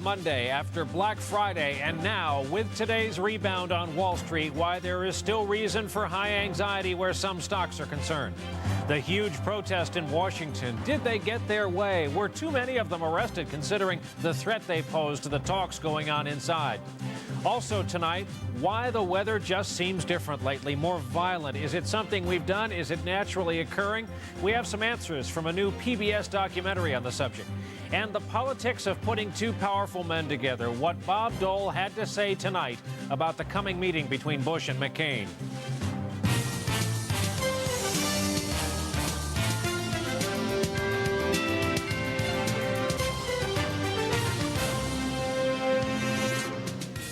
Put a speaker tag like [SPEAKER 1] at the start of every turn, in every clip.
[SPEAKER 1] Monday after Black Friday, and now with today's rebound on Wall Street, why there is still reason for high anxiety where some stocks are concerned. The huge protest in Washington, did they get their way? Were too many of them arrested considering the threat they pose to the talks going on inside? Also tonight, why the weather just seems different lately, more violent. Is it something we've done? Is it naturally occurring? We have some answers from a new PBS documentary on the subject. And the politics of putting two powerful men together, what Bob Dole had to say tonight about the coming meeting between Bush and McCain.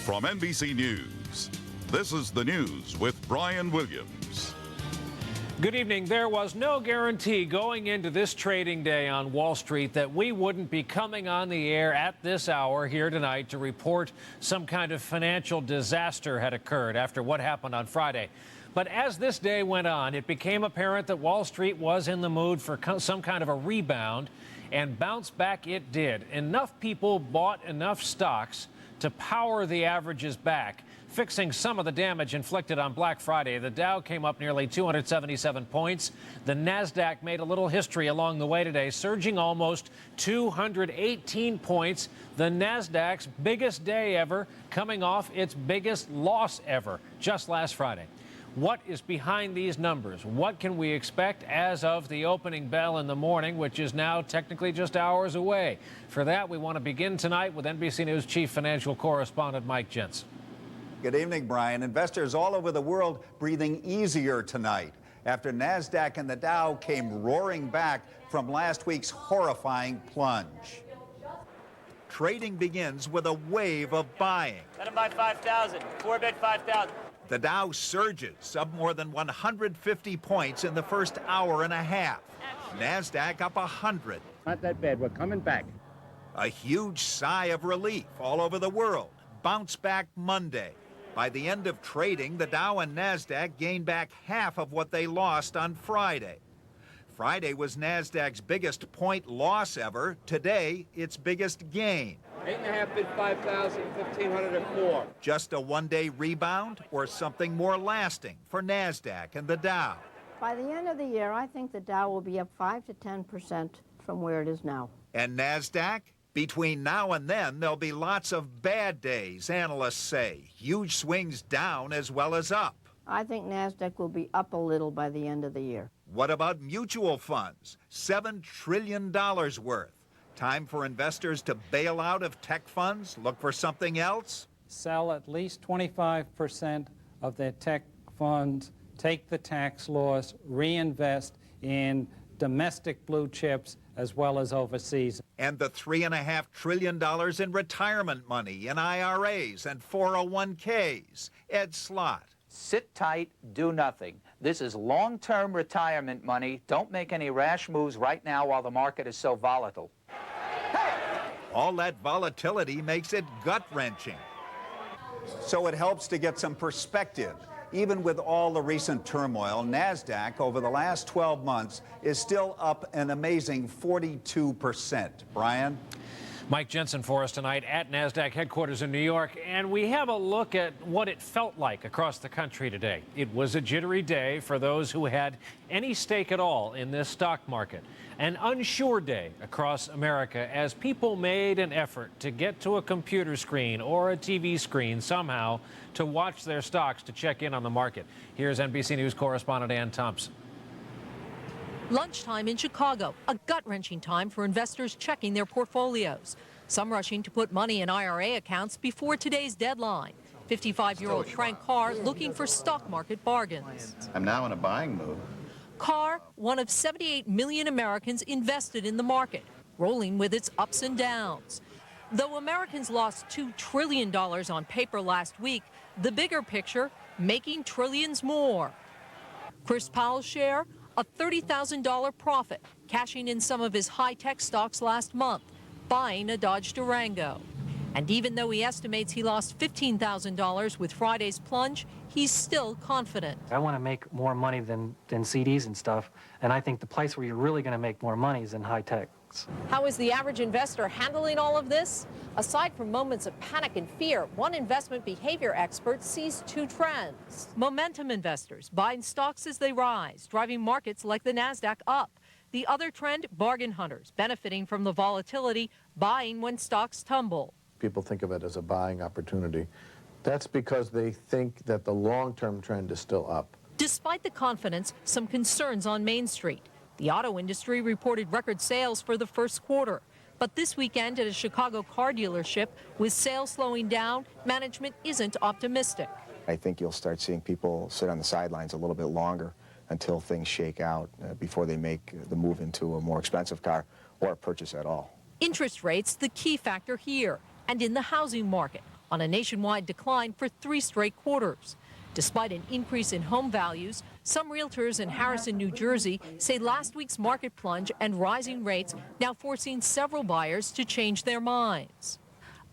[SPEAKER 2] From NBC News, this is the news with Brian Williams.
[SPEAKER 1] Good evening. There was no guarantee going into this trading day on Wall Street that we wouldn't be coming on the air at this hour here tonight to report some kind of financial disaster had occurred after what happened on Friday. But as this day went on, it became apparent that Wall Street was in the mood for some kind of a rebound, and bounce back it did. Enough people bought enough stocks to power the averages back, fixing some of the damage inflicted on Black Friday. The Dow came up nearly 277 points. The Nasdaq made a little history along the way today, surging almost 218 points. The Nasdaq's biggest day ever, coming off its biggest loss ever just last Friday. What is behind these numbers? What can we expect as of the opening bell in the morning, which is now technically just hours away? For that, we want to begin tonight with NBC News Chief Financial Correspondent Mike Jensen.
[SPEAKER 3] Good evening, Brian. Investors all over the world breathing easier tonight after NASDAQ and the Dow came roaring back from last week's horrifying plunge. Trading begins with a wave of buying.
[SPEAKER 4] Let them buy 5,000. 4-bid 5,000.
[SPEAKER 3] The Dow surges up more than 150 points in the first hour and a half. NASDAQ up 100.
[SPEAKER 5] Not that bad. We're coming back.
[SPEAKER 3] A huge sigh of relief all over the world. Bounce back Monday. By the end of trading, the Dow and NASDAQ gained back half of what they lost on Friday. Friday was NASDAQ's biggest point loss ever. Today, its biggest gain.
[SPEAKER 5] 8.5 bid 5,000, 1,504.
[SPEAKER 3] Just a one-day rebound or something more lasting for NASDAQ and the Dow?
[SPEAKER 6] By the end of the year, I think the Dow will be up 5 to 10% from where it is now.
[SPEAKER 3] And NASDAQ? Between now and then, there'll be lots of bad days, analysts say. Huge swings down as well as up.
[SPEAKER 6] I think NASDAQ will be up a little by the end of the year.
[SPEAKER 3] What about mutual funds? $7 trillion worth. Time for investors to bail out of tech funds, look for something else?
[SPEAKER 7] Sell at least 25% of their tech funds, take the tax loss, reinvest in domestic blue chips as well as overseas.
[SPEAKER 3] And the $3.5 trillion in retirement money in IRAs and 401ks. Ed Slott.
[SPEAKER 8] Sit tight, do nothing. This is long-term retirement money. Don't make any rash moves right now while the market is so volatile.
[SPEAKER 3] All that volatility makes it gut-wrenching. So it helps to get some perspective. Even with all the recent turmoil, NASDAQ over the last 12 months is still up an amazing 42%. Brian?
[SPEAKER 1] Mike Jensen for us tonight at NASDAQ headquarters in New York, and we have a look at what it felt like across the country today. It was a jittery day for those who had any stake at all in this stock market. An unsure day across America as people made an effort to get to a computer screen or a TV screen somehow to watch their stocks to check in on the market. Here's NBC News correspondent Ann Thompson.
[SPEAKER 9] Lunchtime in Chicago, a gut-wrenching time for investors checking their portfolios. Some rushing to put money in IRA accounts before today's deadline. 55-year-old Frank Carr looking for stock market bargains.
[SPEAKER 10] I'm now in a buying mood.
[SPEAKER 9] Carr, one of 78 million Americans invested in the market, rolling with its ups and downs. Though Americans lost $2 trillion on paper last week, the bigger picture, making trillions more. Chris Powell's share, a $30,000 profit, cashing in some of his high-tech stocks last month, buying a Dodge Durango. And even though he estimates he lost $15,000 with Friday's plunge, he's still confident.
[SPEAKER 10] I want to make more money than CDs and stuff, and I think the place where you're really going to make more money is in high tech.
[SPEAKER 9] How is the average investor handling all of this? Aside from moments of panic and fear, one investment behavior expert sees two trends. Momentum investors buying stocks as they rise, driving markets like the NASDAQ up. The other trend, bargain hunters, benefiting from the volatility, buying when stocks tumble.
[SPEAKER 11] People think of it as a buying opportunity. That's because they think that the long-term trend is still up.
[SPEAKER 9] Despite the confidence, some concerns on Main Street. The auto industry reported record sales for the first quarter. But this weekend at a Chicago car dealership, with sales slowing down, management isn't optimistic.
[SPEAKER 12] I think you'll start seeing people sit on the sidelines a little bit longer until things shake out before they make the move into a more expensive car or purchase at all.
[SPEAKER 9] Interest rates, the key factor here, and in the housing market, on a nationwide decline for 3 straight quarters. Despite an increase in home values, some realtors in Harrison, New Jersey say last week's market plunge and rising rates now forcing several buyers to change their minds.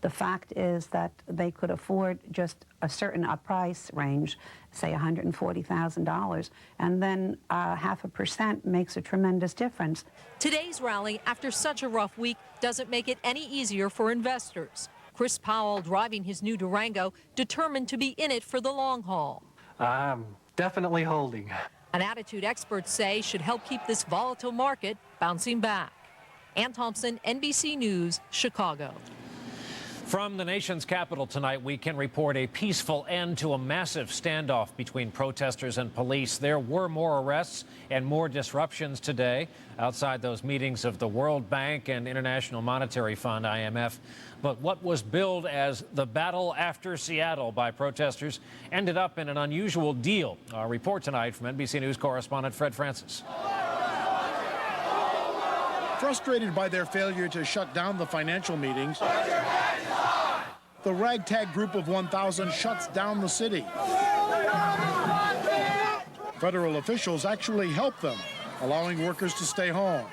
[SPEAKER 13] The fact is that they could afford just a certain price range, say $140,000, and then 0.5% makes a tremendous difference.
[SPEAKER 9] Today's rally, after such a rough week, doesn't make it any easier for investors. Chris Powell, driving his new Durango, determined to be in it for the long haul.
[SPEAKER 10] I'm definitely holding.
[SPEAKER 9] An attitude experts say should help keep this volatile market bouncing back. Ann Thompson, NBC News, Chicago.
[SPEAKER 1] From the nation's capital tonight, we can report a peaceful end to a massive standoff between protesters and police. There were more arrests and more disruptions today outside those meetings of the World Bank and International Monetary Fund, IMF. But what was billed as the battle after Seattle by protesters ended up in an unusual deal. Our report tonight from NBC News correspondent Fred Francis.
[SPEAKER 14] Frustrated by their failure to shut down the financial meetings, the ragtag group of 1,000 shuts down the city. Federal officials actually help them, allowing workers to stay home.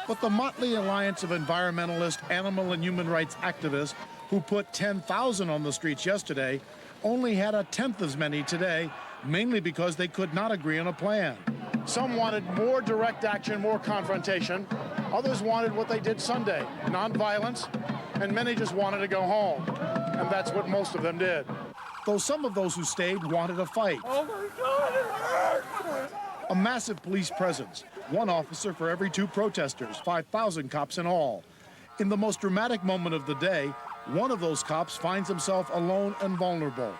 [SPEAKER 14] But the motley alliance of environmentalist, animal and human rights activists who put 10,000 on the streets yesterday only had 1/10 as many today, mainly because they could not agree on a plan. Some wanted more direct action, more confrontation. Others wanted what they did Sunday, nonviolence, and many just wanted to go home. And that's what most of them did. Though some of those who stayed wanted a fight. Oh my God, it hurts! A massive police presence, 1 officer for every 2 protesters, 5,000 cops in all. In the most dramatic moment of the day, one of those cops finds himself alone and vulnerable.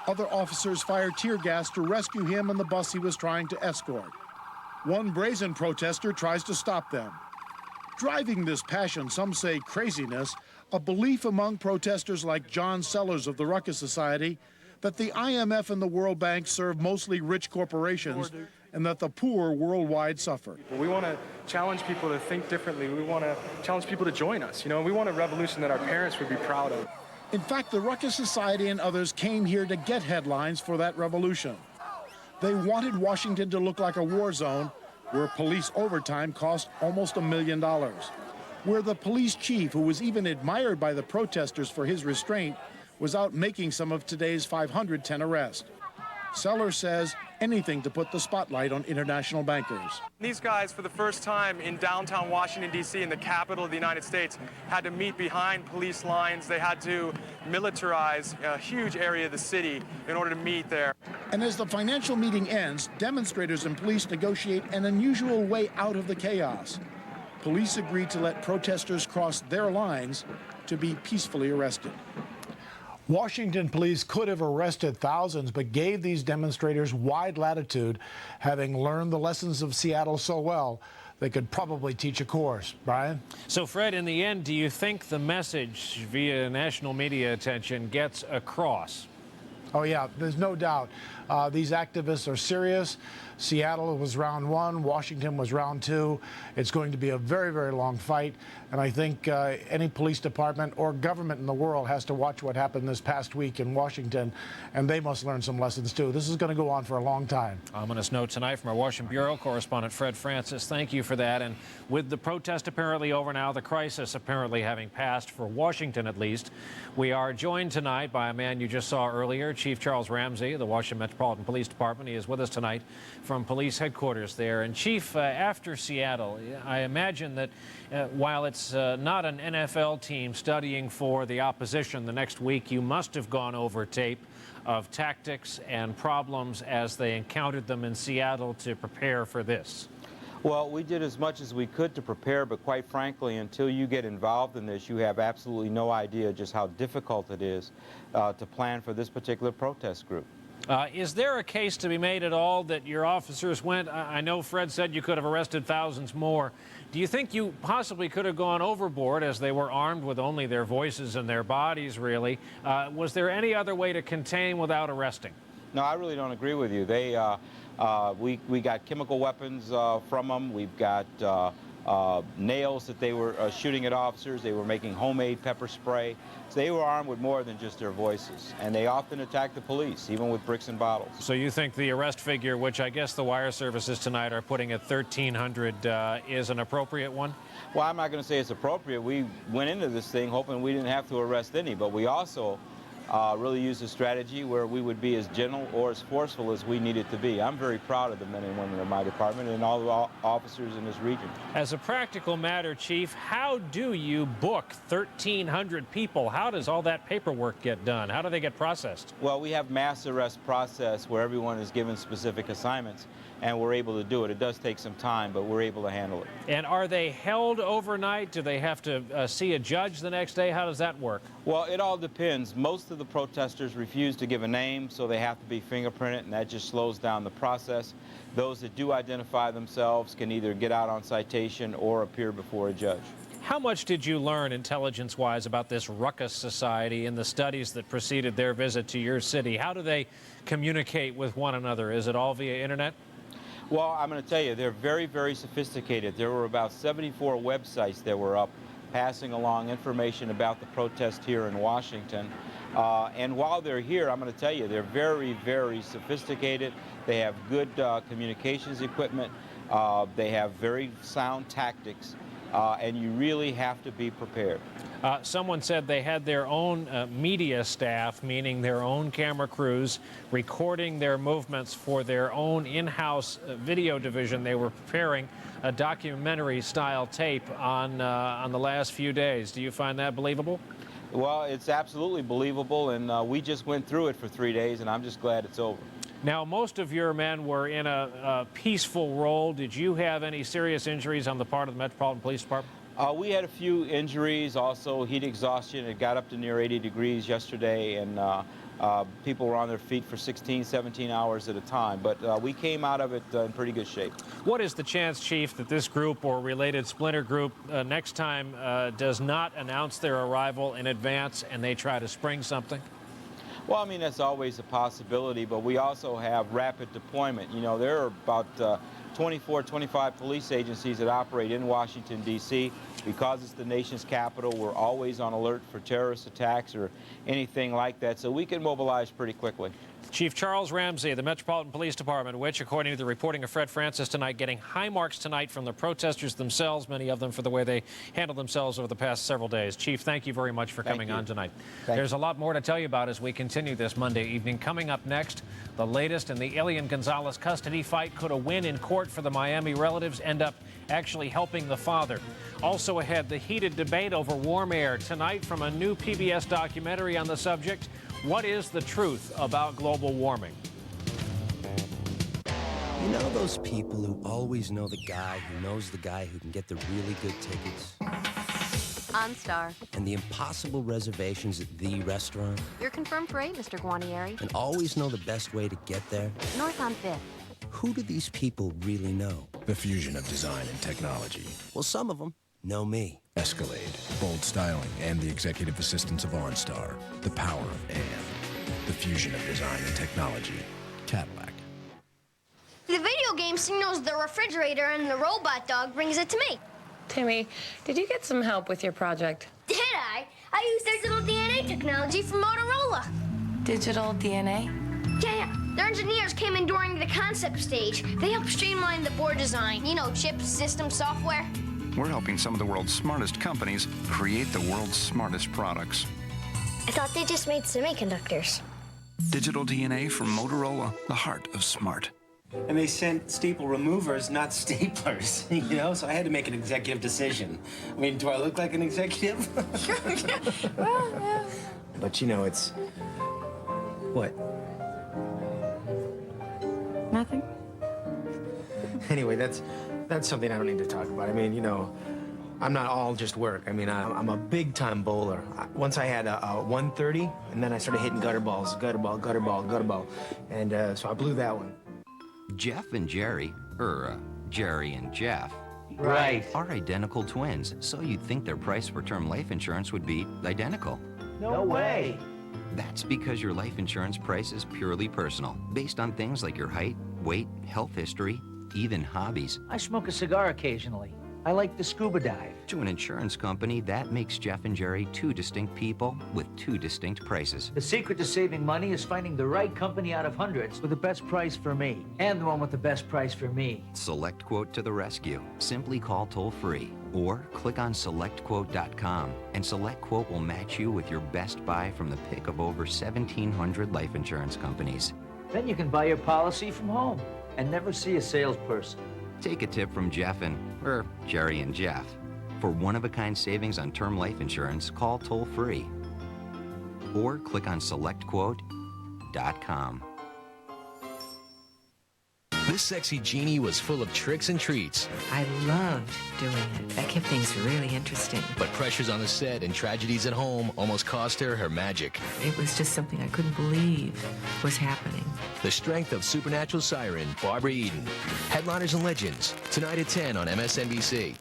[SPEAKER 14] Other officers fire tear gas to rescue him and the bus he was trying to escort. One brazen protester tries to stop them. Driving this passion, some say craziness, a belief among protesters like John Sellers of the Ruckus Society that the IMF and the World Bank serve mostly rich corporations and that the poor worldwide suffer.
[SPEAKER 15] We want to challenge people to think differently. We want to challenge people to join us. You know, we want a revolution that our parents would be proud of.
[SPEAKER 14] In fact, the Ruckus Society and others came here to get headlines for that revolution. They wanted Washington to look like a war zone where police overtime cost almost $1 million, where the police chief, who was even admired by the protesters for his restraint, was out making some of today's 510 arrests. Sellers says anything to put the spotlight on international bankers.
[SPEAKER 15] These guys, for the first time in downtown Washington, D.C., in the capital of the United States, had to meet behind police lines. They had to militarize a huge area of the city in order to meet there.
[SPEAKER 14] And as the financial meeting ends, demonstrators and police negotiate an unusual way out of the chaos. Police agree to let protesters cross their lines to be peacefully arrested. Washington police could have arrested thousands, but gave these demonstrators wide latitude, having learned the lessons of Seattle so well, they could probably teach a course. Brian?
[SPEAKER 1] So, Fred, in the end, do you think the message via national media attention gets across?
[SPEAKER 14] Oh, yeah, there's no doubt. These activists are serious. Seattle was round 1. Washington was round 2. It's going to be a very, very long fight. And I think any police department or government in the world has to watch what happened this past week in Washington, and they must learn some lessons, too. This is going to go on for a long time.
[SPEAKER 1] Ominous note tonight from our Washington Bureau correspondent Fred Francis. Thank you for that. And with the protest apparently over now, the crisis apparently having passed, for Washington at least, we are joined tonight by a man you just saw earlier, Chief Charles Ramsey of the Washington Metropolitan Police Department. He is with us tonight from police headquarters there. And Chief, after Seattle, I imagine that while it's not an NFL team studying for the opposition the next week, you must have gone over tape of tactics and problems as they encountered them in Seattle to prepare for this.
[SPEAKER 16] Well, we did as much as we could to prepare, but quite frankly, until you get involved in this, you have absolutely no idea just how difficult it is to plan for this particular protest group.
[SPEAKER 1] Is there a case to be made at all that your officers went? I know Fred said you could have arrested thousands more. Do you think you possibly could have gone overboard, as they were armed with only their voices and their bodies, really? Was there any other way to contain without arresting?
[SPEAKER 16] No, I really don't agree with you. We got chemical weapons from them. We've got nails that they were shooting at officers. They were making homemade pepper spray. So they were armed with more than just their voices. And they often attacked the police, even with bricks and bottles.
[SPEAKER 1] So you think the arrest figure, which I guess the wire services tonight are putting at 1,300, is an appropriate one?
[SPEAKER 16] Well, I'm not going to say it's appropriate. We went into this thing hoping we didn't have to arrest any, but we also really used a strategy where we would be as gentle or as forceful as we needed to be. I'm very proud of the men and women of my department and all the officers in this region.
[SPEAKER 1] As a practical matter, Chief, how do you book 1,300 people? How does all that paperwork get done? How do they get processed?
[SPEAKER 16] Well, we have mass arrest process where everyone is given specific assignments, and we're able to do it. It does take some time, but we're able to handle it.
[SPEAKER 1] And are they held overnight? Do they have to see a judge the next day? How does that work?
[SPEAKER 16] Well, it all depends. Most of the protesters refuse to give a name, so they have to be fingerprinted, and that just slows down the process. Those that do identify themselves can either get out on citation or appear before a judge.
[SPEAKER 1] How much did you learn intelligence-wise about this ruckus society in the studies that preceded their visit to your city? How do they communicate with one another? Is it all via internet?
[SPEAKER 16] Well, I'm going to tell you, they're very, very sophisticated. There were about 74 websites that were up passing along information about the protest here in Washington. And while they're here, I'm going to tell you, they're very, very sophisticated. They have good communications equipment. They have very sound tactics. And you really have to be prepared.
[SPEAKER 1] Someone said they had their own media staff, meaning their own camera crews, recording their movements for their own in-house video division. They were preparing a documentary-style tape on the last few days. Do you find that believable?
[SPEAKER 16] Well, it's absolutely believable, and we just went through it for 3 days, and I'm just glad it's over.
[SPEAKER 1] Now, most of your men were in a peaceful role. Did you have any serious injuries on the part of the Metropolitan Police Department?
[SPEAKER 16] We had a few injuries, also heat exhaustion. It got up to near 80 degrees yesterday, and people were on their feet for 16, 17 hours at a time. But we came out of it in pretty good shape.
[SPEAKER 1] What is the chance, Chief, that this group or related splinter group next time does not announce their arrival in advance and they try to spring something?
[SPEAKER 16] Well, I mean, that's always a possibility, but we also have rapid deployment. You know, there are about 24, 25 police agencies that operate in Washington, D.C. Because it's the nation's capital, we're always on alert for terrorist attacks or anything like that, so we can mobilize pretty quickly.
[SPEAKER 1] Chief Charles Ramsey of the Metropolitan Police Department, which, according to the reporting of Fred Francis tonight, getting high marks tonight from the protesters themselves, many of them for the way they handled themselves over the past several days. Chief, thank you very much for coming on tonight. There's a lot more to tell you about as we continue this Monday evening. Coming up next, the latest in the Elian Gonzalez custody fight. Could a win in court for the Miami relatives end up actually helping the father? Also ahead, the heated debate over warm air. Tonight, from a new PBS documentary on the subject, what is the truth about global warming?
[SPEAKER 17] You know those people who always know the guy who knows the guy who can get the really good tickets?
[SPEAKER 18] OnStar.
[SPEAKER 17] And the impossible reservations at the restaurant?
[SPEAKER 18] You're confirmed for 8, Mr. Guarnieri.
[SPEAKER 17] And always know the best way to get there?
[SPEAKER 18] North on 5th.
[SPEAKER 17] Who do these people really know?
[SPEAKER 19] The fusion of design and technology.
[SPEAKER 17] Well, some of them know me.
[SPEAKER 19] Escalade, bold styling, and the executive assistance of OnStar. The power of and. The fusion of design and technology. Cadillac.
[SPEAKER 20] The video game signals the refrigerator and the robot dog brings it to me.
[SPEAKER 21] Timmy, did you get some help with your project?
[SPEAKER 20] Did I? I used digital DNA technology from Motorola.
[SPEAKER 21] Digital DNA?
[SPEAKER 20] Yeah. Their engineers came in during the concept stage. They helped streamline the board design. You know, chips, system, software.
[SPEAKER 22] We're helping some of the world's smartest companies create the world's smartest products.
[SPEAKER 20] I thought they just made semiconductors.
[SPEAKER 22] Digital DNA from Motorola, the heart of smart.
[SPEAKER 2] And they sent staple removers, not staplers, you know? So I had to make an executive decision. I mean, do I look like an executive?
[SPEAKER 21] Well, yeah.
[SPEAKER 2] But, you know, it's... What?
[SPEAKER 21] Nothing.
[SPEAKER 2] Anyway, that's something I don't need to talk about. I mean, you know, I'm not all just work. I mean, I'm a big-time bowler. Once I had a 130, and then I started hitting gutter balls, gutter ball, gutter ball, gutter ball. And so I blew that one.
[SPEAKER 4] Jeff and Jerry, Jerry and Jeff,
[SPEAKER 2] Right.
[SPEAKER 4] are identical twins, so you'd think their price for term life insurance would be identical.
[SPEAKER 2] No way.
[SPEAKER 4] That's because your life insurance price is purely personal, based on things like your height, weight, health history, even hobbies.
[SPEAKER 23] I smoke a cigar occasionally. I like to scuba dive.
[SPEAKER 4] To an insurance company, that makes Jeff and Jerry two distinct people with two distinct prices.
[SPEAKER 23] The secret to saving money is finding the right company out of hundreds with the best price for me, and the one with the best price for me.
[SPEAKER 4] Select Quote to the rescue. Simply call toll-free or click on selectquote.com, and Select Quote will match you with your best buy from the pick of over 1,700 life insurance companies.
[SPEAKER 23] Then you can buy your policy from home and never see a salesperson.
[SPEAKER 4] Take a tip from Jeff and, Jerry and Jeff. For one-of-a-kind savings on term life insurance, call toll-free or click on selectquote.com.
[SPEAKER 19] This sexy genie was full of tricks and treats.
[SPEAKER 24] I loved doing it. That kept things really interesting.
[SPEAKER 19] But pressures on the set and tragedies at home almost cost her her magic.
[SPEAKER 24] It was just something I couldn't believe was happening.
[SPEAKER 19] The strength of supernatural siren Barbara Eden. Headliners and Legends, tonight at 10 on MSNBC.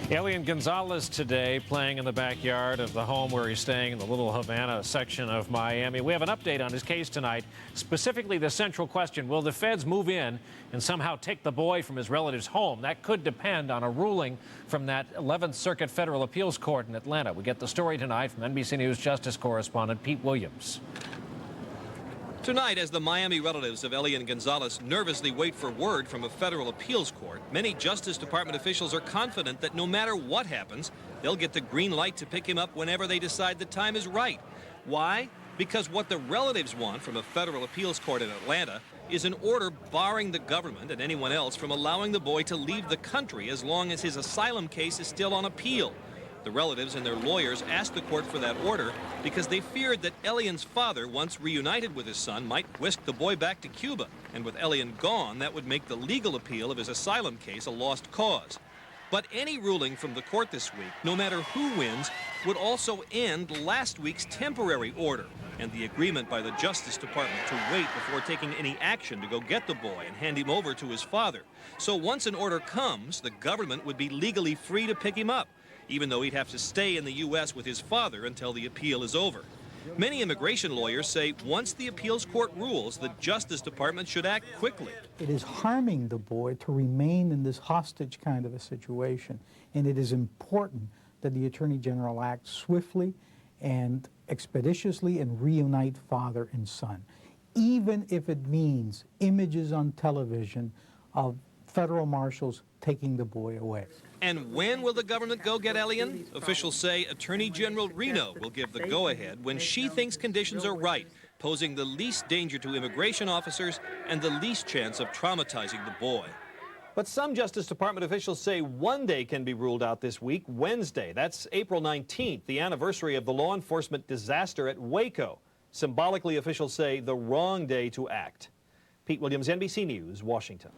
[SPEAKER 1] Elian Gonzalez today playing in the backyard of the home where he's staying in the Little Havana section of Miami. We have an update on his case tonight, specifically the central question: will the feds move in and somehow take the boy from his relative's home? That could depend on a ruling from that 11th Circuit Federal Appeals Court in Atlanta. We get the story tonight from NBC News Justice correspondent Pete Williams.
[SPEAKER 25] Tonight, as the Miami relatives of Elian Gonzalez nervously wait for word from a federal appeals court, many Justice Department officials are confident that no matter what happens, they'll get the green light to pick him up whenever they decide the time is right. Why? Because what the relatives want from a federal appeals court in Atlanta is an order barring the government and anyone else from allowing the boy to leave the country as long as his asylum case is still on appeal. The relatives and their lawyers asked the court for that order because they feared that Elian's father, once reunited with his son, might whisk the boy back to Cuba. And with Elian gone, that would make the legal appeal of his asylum case a lost cause. But any ruling from the court this week, no matter who wins, would also end last week's temporary order and the agreement by the Justice Department to wait before taking any action to go get the boy and hand him over to his father. So once an order comes, the government would be legally free to pick him up, even though he'd have to stay in the U.S. with his father until the appeal is over. Many immigration lawyers say once the appeals court rules, the Justice Department should act quickly.
[SPEAKER 26] It is harming the boy to remain in this hostage kind of a situation, and it is important that the Attorney General act swiftly and expeditiously and reunite father and son, even if it means images on television of federal marshals taking the boy away.
[SPEAKER 25] And when will the government go get Elian? Officials say Attorney General Reno will give the go-ahead when she thinks conditions are right, posing the least danger to immigration officers and the least chance of traumatizing the boy.
[SPEAKER 27] But some Justice Department officials say one day can be ruled out this week, Wednesday. That's April 19th, the anniversary of the law enforcement disaster at Waco. Symbolically, officials say the wrong day to act. Pete Williams, NBC News, Washington.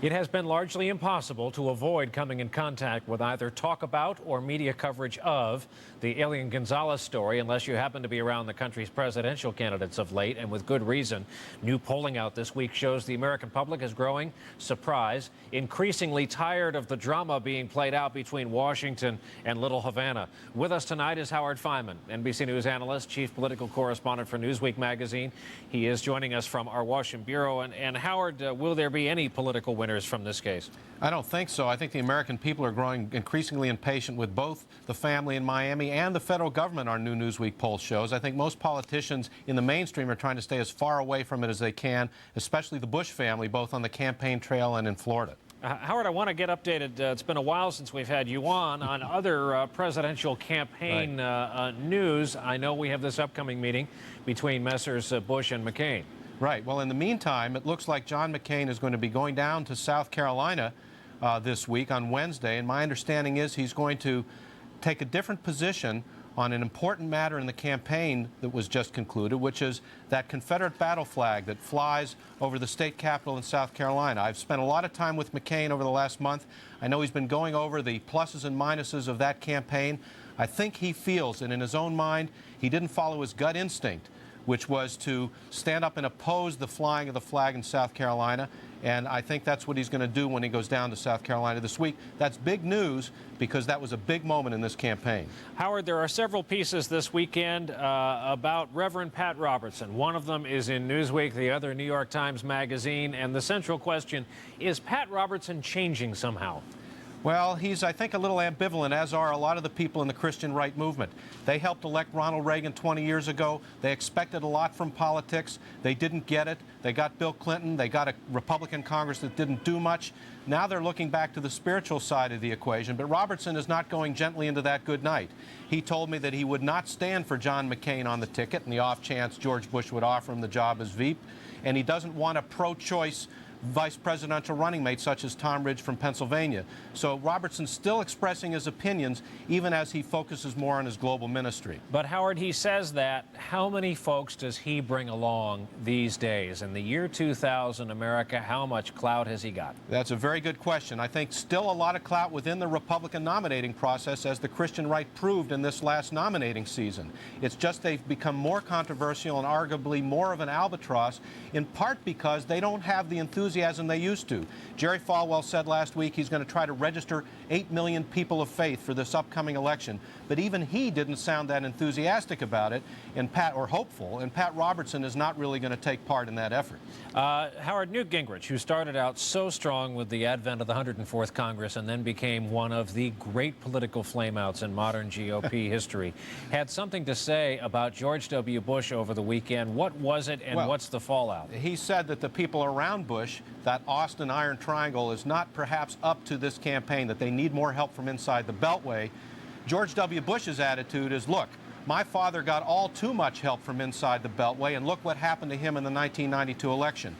[SPEAKER 1] It has been largely impossible to avoid coming in contact with either talk about or media coverage of the Elian Gonzalez story unless you happen to be around the country's presidential candidates of late, and with good reason. New polling out this week shows the American public is growing, surprise, increasingly tired of the drama being played out between Washington and Little Havana. With us tonight is Howard Fineman, NBC News analyst, chief political correspondent for Newsweek magazine. He is joining us from our Washington bureau. And Howard, will there be any political winners from this case?
[SPEAKER 28] I don't think so. I think the American people are growing increasingly impatient with both the family in Miami and the federal government, our new Newsweek poll shows. I think most politicians in the mainstream are trying to stay as far away from it as they can, especially the Bush family, both on the campaign trail and in Florida.
[SPEAKER 1] Howard, I want to get updated. It's been a while since we've had you on other presidential campaign news. I know we have this upcoming meeting between Messrs. Bush and McCain.
[SPEAKER 28] Right. Well, in the meantime, it looks like John McCain is going to be going down to South Carolina this week on Wednesday, and my understanding is he's going to take a different position on an important matter in the campaign that was just concluded, which is that Confederate battle flag that flies over the state capitol in South Carolina. I've spent a lot of time with McCain over the last month. I know he's been going over the pluses and minuses of that campaign. I think he feels that in his own mind, he didn't follow his gut instinct, which was to stand up and oppose the flying of the flag in South Carolina. And I think that's what he's going to do when he goes down to South Carolina this week. That's big news because that was a big moment in this campaign.
[SPEAKER 1] Howard, there are several pieces this weekend about Reverend Pat Robertson. One of them is in Newsweek, the other New York Times Magazine. And the central question, is Pat Robertson changing somehow?
[SPEAKER 28] Well, he's, I think, a little ambivalent, as are a lot of the people in the Christian right movement. They helped elect Ronald Reagan 20 years ago. They expected a lot from politics. They didn't get it. They got Bill Clinton. They got a Republican Congress that didn't do much. Now they're looking back to the spiritual side of the equation. But Robertson is not going gently into that good night. He told me that he would not stand for John McCain on the ticket in the off chance George Bush would offer him the job as Veep. And he doesn't want a pro-choice vice presidential running mate such as Tom Ridge from Pennsylvania. So Robertson's still expressing his opinions even as he focuses more on his global ministry.
[SPEAKER 1] But Howard, he says that. How many folks does he bring along these days? In the year 2000 America, how much clout has he got?
[SPEAKER 28] That's a very good question. I think still a lot of clout within the Republican nominating process, as the Christian right proved in this last nominating season. It's just they've become more controversial and arguably more of an albatross, in part because they don't have the enthusiasm they used to. Jerry Falwell said last week he's going to try to register 8 million people of faith for this upcoming election, but even he didn't sound that enthusiastic about it, or hopeful, and Pat Robertson is not really going to take part in that effort.
[SPEAKER 1] Howard, Newt Gingrich, who started out so strong with the advent of the 104th Congress and then became one of the great political flameouts in modern GOP history, had something to say about George W. Bush over the weekend. What was it, and what's the fallout?
[SPEAKER 28] He said that the people around Bush, that Austin Iron Triangle, is not perhaps up to this campaign, that they need more help from inside the Beltway. George W. Bush's attitude is, look, my father got all too much help from inside the Beltway, and look what happened to him in the 1992 election.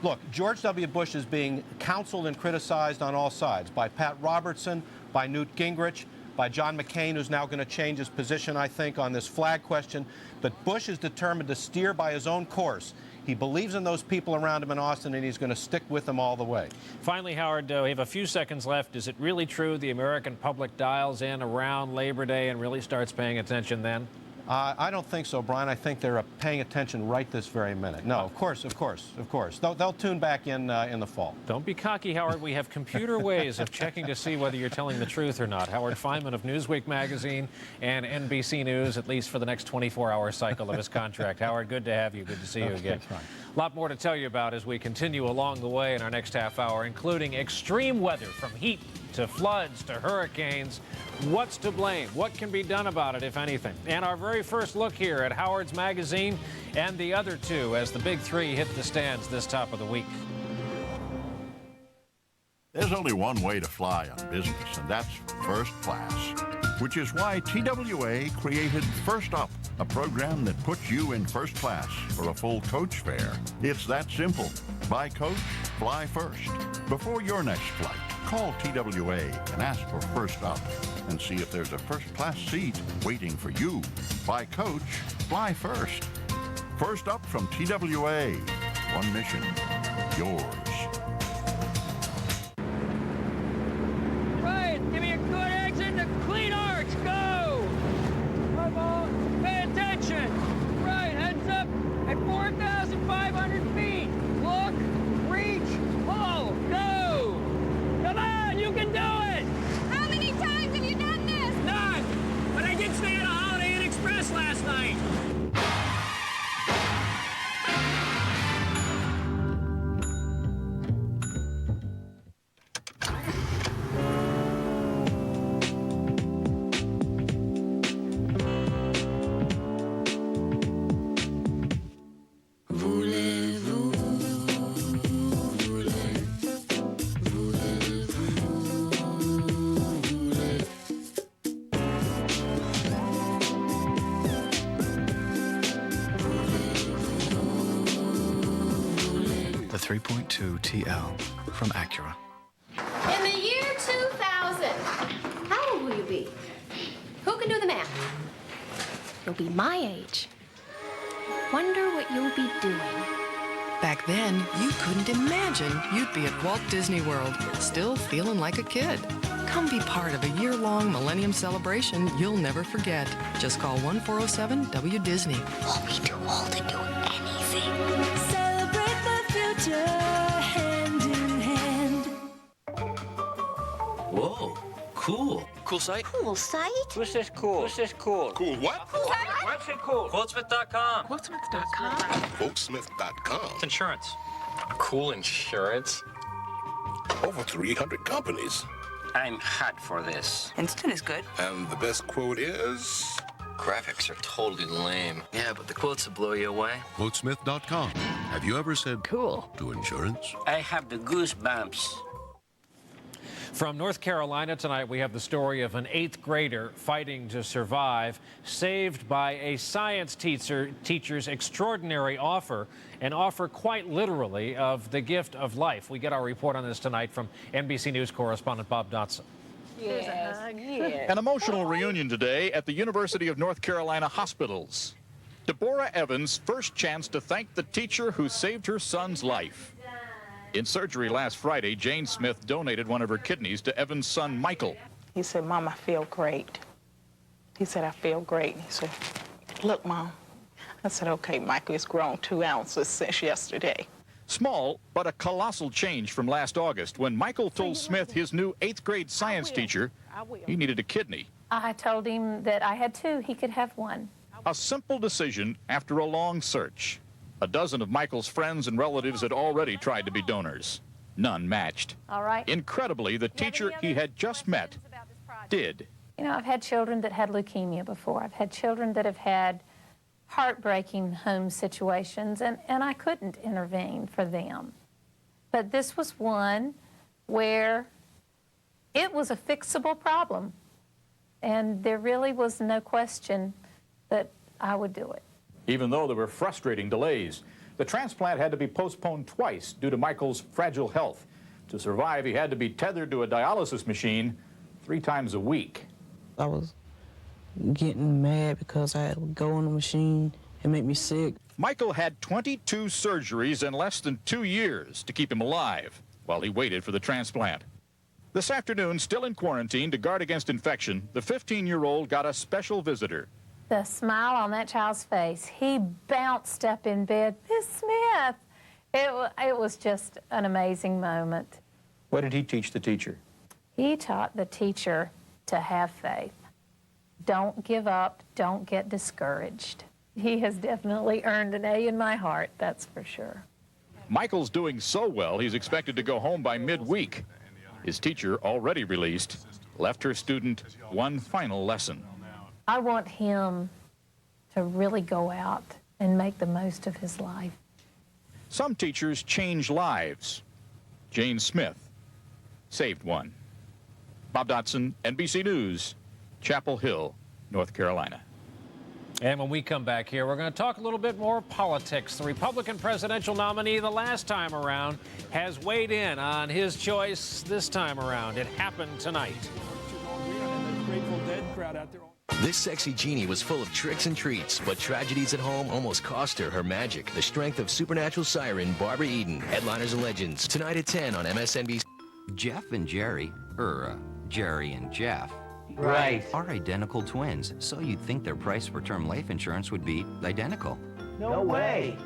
[SPEAKER 28] Look, George W. Bush is being counseled and criticized on all sides, by Pat Robertson, by Newt Gingrich, by John McCain, who's now going to change his position, I think, on this flag question. But Bush is determined to steer by his own course. He believes in those people around him in Austin, and he's going to stick with them all the way.
[SPEAKER 1] Finally, Howard, we have a few seconds left. Is it really true the American public dials in around Labor Day and really starts paying attention then?
[SPEAKER 28] I don't think so, Brian. I think they're paying attention right this very minute. No, of course. They'll tune back in the fall.
[SPEAKER 1] Don't be cocky, Howard. We have computer ways of checking to see whether you're telling the truth or not. Howard Fineman of Newsweek magazine and NBC News, at least for the next 24-hour cycle of his contract. Howard, good to have you. Good to see you again. A lot more to tell you about as we continue along the way in our next half hour, including extreme weather from heat to floods to hurricanes. What's to blame? What can be done about it, if anything? And our very first look here at Howard's magazine and the other two as the big three hit the stands this top of the week.
[SPEAKER 3] There's only one way to fly on business, and that's first class, which is why TWA created First Up, a program that puts you in first class for a full coach fare. It's that simple. Buy coach, fly first. Before your next flight, call TWA and ask for First Up and see if there's a first-class seat waiting for you. Buy coach, fly first. First Up from TWA. One mission, yours.
[SPEAKER 5] Right, give me a good exit and a clean arch. Go! Come on, pay attention. Right, heads up at 4,500 feet. Look, reach, pull, go! Come on, you can do it!
[SPEAKER 21] How many times have you done this?
[SPEAKER 5] None! But I did stay at a Holiday Inn Express last night.
[SPEAKER 6] 3.2 TL from Acura.
[SPEAKER 18] In the year 2000, how old will you be? Who can do the math? You'll be my age. Wonder what you'll be doing.
[SPEAKER 7] Back then, you couldn't imagine you'd be at Walt Disney World, still feeling like a kid. Come be part of a year-long Millennium celebration you'll never forget. Just call 1-407-WDisney.
[SPEAKER 20] We'll be too old to do anything.
[SPEAKER 21] Celebrate the future, hand in hand.
[SPEAKER 8] Whoa, cool. Cool site?
[SPEAKER 20] Cool site?
[SPEAKER 8] What's this cool? What's this cool?
[SPEAKER 9] Cool what?
[SPEAKER 8] What's it cool? Quotesmith.com.
[SPEAKER 7] Quotesmith.com?
[SPEAKER 9] Quotesmith.com.
[SPEAKER 8] It's insurance.
[SPEAKER 9] Cool insurance. Over 300 companies.
[SPEAKER 8] I'm hot for this.
[SPEAKER 7] Instant is good.
[SPEAKER 9] And the best quote is...
[SPEAKER 8] Graphics are totally lame. Yeah, but the quotes will blow you away.
[SPEAKER 9] Quotesmith.com. Have you ever said
[SPEAKER 7] cool
[SPEAKER 9] to insurance?
[SPEAKER 8] I have the goosebumps.
[SPEAKER 1] From North Carolina tonight, we have the story of an 8th grader fighting to survive, saved by a science teacher's extraordinary offer, an offer quite literally of the gift of life. We get our report on this tonight from NBC News correspondent Bob Dotson.
[SPEAKER 10] Yes. An emotional reunion today at the University of North Carolina hospitals. Deborah Evans' first chance to thank the teacher who saved her son's life. In surgery last Friday, Jane Smith donated one of her kidneys to Evans' son, Michael.
[SPEAKER 11] He said, Mom, I feel great. He said, I feel great. He said, look, Mom. I said, okay, Michael, it's grown 2 ounces since yesterday.
[SPEAKER 10] Small, but a colossal change from last August when Michael told Smith, his new 8th grade science teacher, he needed a kidney.
[SPEAKER 12] I told him that I had 2. He could have 1.
[SPEAKER 10] A simple decision after a long search. A dozen of Michael's friends and relatives had already tried to be donors. None matched.
[SPEAKER 12] All right.
[SPEAKER 10] Incredibly, the teacher he had just met did.
[SPEAKER 12] You know, I've had children that had leukemia before. I've had children that have had heartbreaking home situations, and I couldn't intervene for them. But this was one where it was a fixable problem, and there really was no question that I would do it.
[SPEAKER 10] Even though there were frustrating delays, the transplant had to be postponed twice due to Michael's fragile health. To survive, he had to be tethered to a dialysis machine 3 times a week.
[SPEAKER 13] I was getting mad because I had to go on the machine and make me sick.
[SPEAKER 10] Michael had 22 surgeries in less than 2 years to keep him alive while he waited for the transplant. This afternoon, still in quarantine to guard against infection, the 15-year-old got a special visitor.
[SPEAKER 12] The smile on that child's face, he bounced up in bed. Miss Smith! It was just an amazing moment.
[SPEAKER 10] What did he teach the teacher?
[SPEAKER 12] He taught the teacher to have faith. Don't give up, don't get discouraged. He has definitely earned an A in my heart, that's for sure.
[SPEAKER 10] Michael's doing so well, he's expected to go home by midweek. His teacher, already released, left her student one final lesson.
[SPEAKER 12] I want him to really go out and make the most of his life.
[SPEAKER 10] Some teachers change lives. Jane Smith saved one. Bob Dotson, NBC News, Chapel Hill, North Carolina.
[SPEAKER 1] And when we come back here, we're going to talk a little bit more politics. The Republican presidential nominee the last time around has weighed in on his choice this time around. It happened tonight.
[SPEAKER 29] This sexy genie was full of tricks and treats, but tragedies at home almost cost her her magic. The strength of supernatural siren Barbara Eden. Headliners and Legends, tonight at 10 on MSNBC.
[SPEAKER 4] Jeff and Jerry, Jerry and Jeff,
[SPEAKER 23] Right.
[SPEAKER 4] are identical twins, so you'd think their price for term life insurance would be identical.
[SPEAKER 23] No way.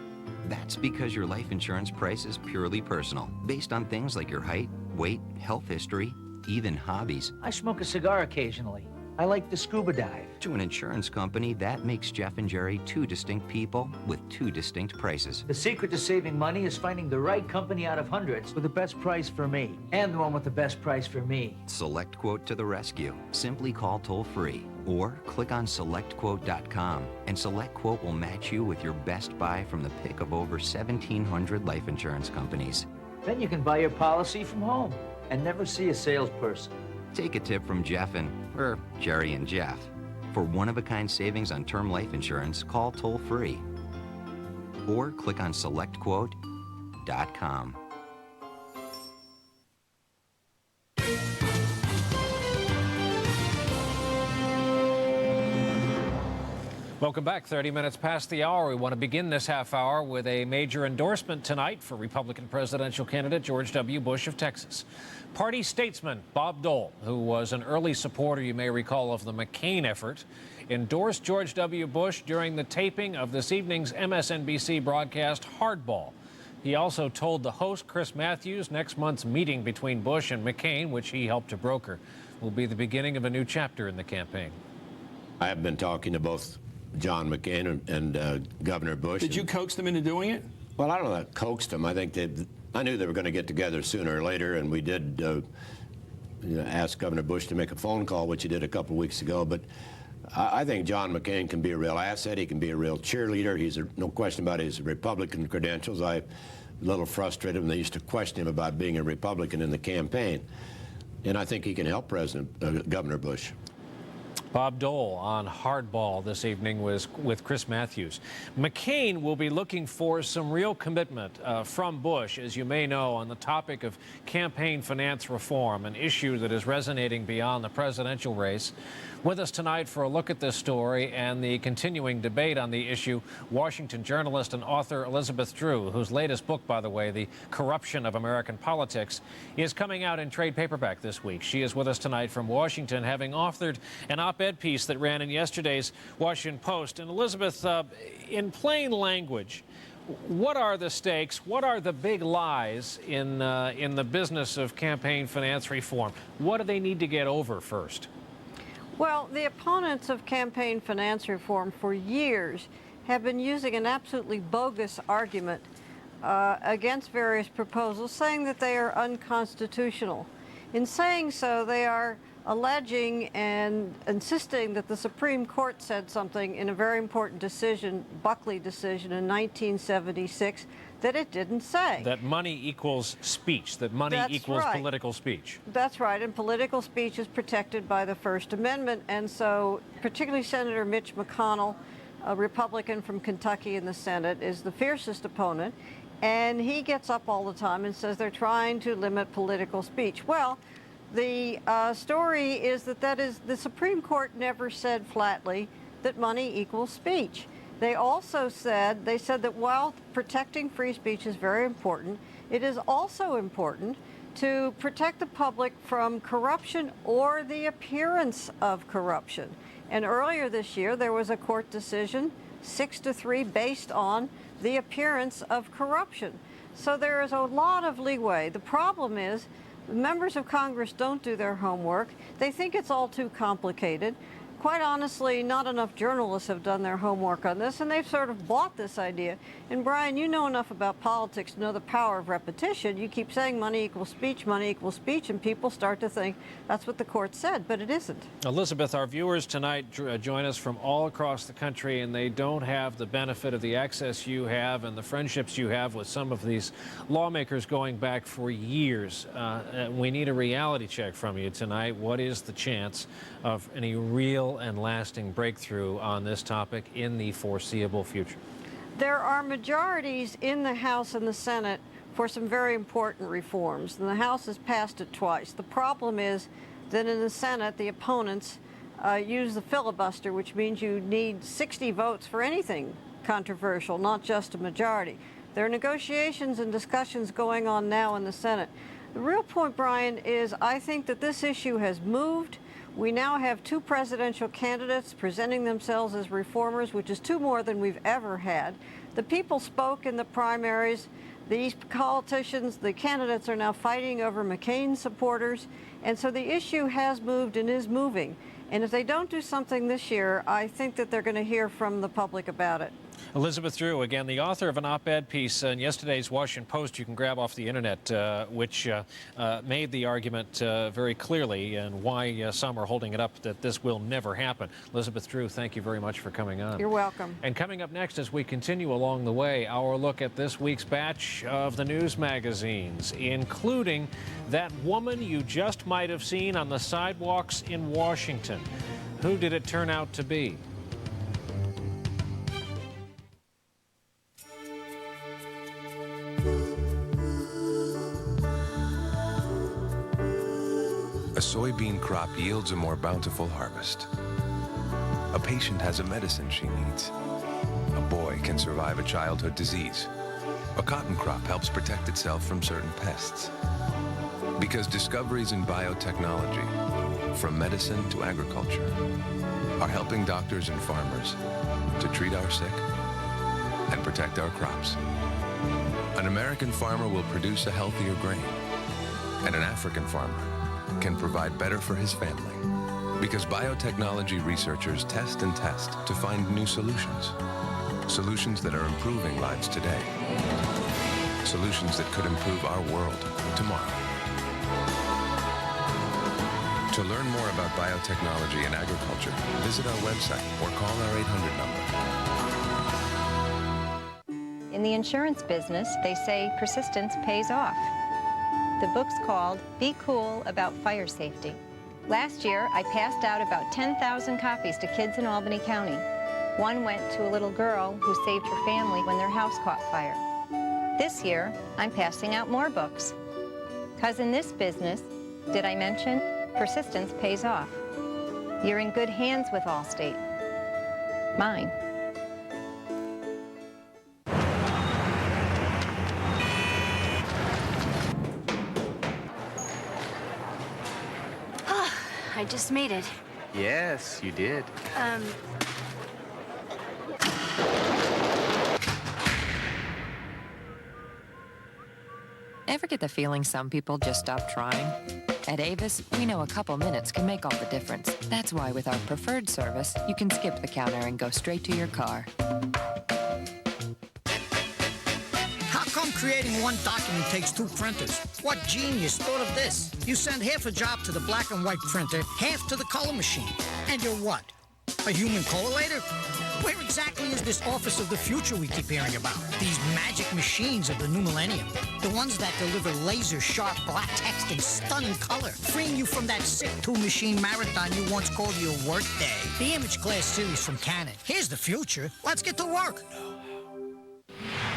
[SPEAKER 4] That's because your life insurance price is purely personal, based on things like your height, weight, health history, even hobbies.
[SPEAKER 23] I smoke a cigar occasionally. I like to scuba dive.
[SPEAKER 4] To an insurance company, that makes Jeff and Jerry 2 distinct people with 2 distinct prices.
[SPEAKER 23] The secret to saving money is finding the right company out of hundreds with the best price for me, and the one with the best price for me.
[SPEAKER 4] Select Quote to the rescue. Simply call toll-free or click on selectquote.com, and Select Quote will match you with your best buy from the pick of over 1,700 life insurance companies.
[SPEAKER 23] Then you can buy your policy from home and never see a salesperson.
[SPEAKER 4] Take a tip from Jeff and, Jerry and Jeff. For one-of-a-kind savings on term life insurance, call toll-free or click on Select Quote selectquote.com.
[SPEAKER 1] Welcome back. 30 minutes past the hour. We want to begin this half hour with a major endorsement tonight for Republican presidential candidate George W. Bush of Texas. Party statesman Bob Dole, who was an early supporter, you may recall, of the McCain effort, endorsed George W. Bush during the taping of this evening's MSNBC broadcast Hardball. He also told the host, Chris Matthews, next month's meeting between Bush and McCain, which he helped to broker, will be the beginning of a new chapter in the campaign.
[SPEAKER 2] I have been talking to both John McCain and Governor Bush.
[SPEAKER 14] Did you coax them into doing it?
[SPEAKER 2] Well, I don't know that coaxed them. I think I knew they were going to get together sooner or later, and we did ask Governor Bush to make a phone call, which he did a couple of weeks ago. But I think John McCain can be a real asset. He can be a real cheerleader. He's no question about his Republican credentials. I'm a little frustrated when they used to question him about being a Republican in the campaign. And I think he can help Governor Bush.
[SPEAKER 1] Bob Dole on Hardball this evening was with Chris Matthews. McCain will be looking for some real commitment from Bush, as you may know, on the topic of campaign finance reform, an issue that is resonating beyond the presidential race. With us tonight for a look at this story and the continuing debate on the issue, Washington journalist and author Elizabeth Drew, whose latest book, by the way, The Corruption of American Politics, is coming out in trade paperback this week. She is with us tonight from Washington, having authored an op-ed piece that ran in yesterday's Washington Post. And Elizabeth, in plain language, what are the stakes? What are the big lies in the business of campaign finance reform? What do they need to get over first?
[SPEAKER 15] Well, the opponents of campaign finance reform for years have been using an absolutely bogus argument against various proposals, saying that they are unconstitutional. In saying so, they are alleging and insisting that the Supreme Court said something in a very important decision, Buckley decision in 1976, that it didn't say.
[SPEAKER 1] That money equals speech, that money equals political speech.
[SPEAKER 15] That's right, and political speech is protected by the First Amendment, and so particularly Senator Mitch McConnell, a Republican from Kentucky in the Senate, is the fiercest opponent, and he gets up all the time and says they're trying to limit political speech. Well, the story is that the Supreme Court never said flatly that money equals speech. They also said that while protecting free speech is very important, it is also important to protect the public from corruption or the appearance of corruption. And earlier this year, there was a court decision, 6-3, based on the appearance of corruption. So there is a lot of leeway. The problem is members of Congress don't do their homework. They think it's all too complicated. Quite honestly, not enough journalists have done their homework on this, and they've sort of bought this idea. And Brian, you know enough about politics to know the power of repetition. You keep saying money equals speech, and people start to think that's what the court said, but it isn't.
[SPEAKER 1] Elizabeth, our viewers tonight join us from all across the country, and they don't have the benefit of the access you have and the friendships you have with some of these lawmakers going back for years. We need a reality check from you tonight. What is the chance of any real and lasting breakthrough on this topic in the foreseeable future?
[SPEAKER 15] There are majorities in the House and the Senate for some very important reforms, and the House has passed it twice. The problem is that in the Senate, the opponents use the filibuster, which means you need 60 votes for anything controversial, not just a majority. There are negotiations and discussions going on now in the Senate. The real point, Brian, is I think that this issue has moved. We now have 2 presidential candidates presenting themselves as reformers, which is 2 more than we've ever had. The people spoke in the primaries. These politicians, the candidates, are now fighting over McCain supporters. And so the issue has moved and is moving. And if they don't do something this year, I think that they're going to hear from the public about it.
[SPEAKER 1] Elizabeth Drew, again, the author of an op-ed piece in yesterday's Washington Post you can grab off the internet, which made the argument very clearly and why some are holding it up that this will never happen. Elizabeth Drew, thank you very much for coming on.
[SPEAKER 15] You're welcome.
[SPEAKER 1] And coming up next, as we continue along the way, our look at this week's batch of the news magazines, including that woman you just might have seen on the sidewalks in Washington. Who did it turn out to be?
[SPEAKER 14] soybean crop yields a more bountiful harvest. A patient has a medicine she needs. A boy can survive a childhood disease. A cotton crop helps protect itself from certain pests. Because discoveries in biotechnology, from medicine to agriculture, are helping doctors and farmers to treat our sick and protect our crops. An American farmer will produce a healthier grain, and an African farmer can provide better for his family. Because biotechnology researchers test and test to find new solutions. Solutions that are improving lives today. Solutions that could improve our world tomorrow. To learn more about biotechnology and agriculture, visit our website or call our 800 number.
[SPEAKER 16] In the insurance business, they say persistence pays off. The book's called Be Cool About Fire Safety. Last year, I passed out about 10,000 copies to kids in Albany County. One went to a little girl who saved her family when their house caught fire. This year, I'm passing out more books. 'Cause in this business, did I mention, persistence pays off. You're in good hands with Allstate. Mine.
[SPEAKER 17] I just made it.
[SPEAKER 6] Yes, you did.
[SPEAKER 19] Ever get the feeling some people just stop trying? At Avis, we know a couple minutes can make all the difference. That's why with our preferred service, you can skip the counter and go straight to your car.
[SPEAKER 22] How come creating one document takes two printers? What genius thought of this? You send half a job to the black and white printer, half to the color machine. And you're what? A human collator? Where exactly is this office of the future we keep hearing about? These magic machines of the new millennium. The ones that deliver laser-sharp black text in stunning color, freeing you from that sick two-machine marathon you once called your workday. The Image Class series from Canon. Here's the future. Let's get to work.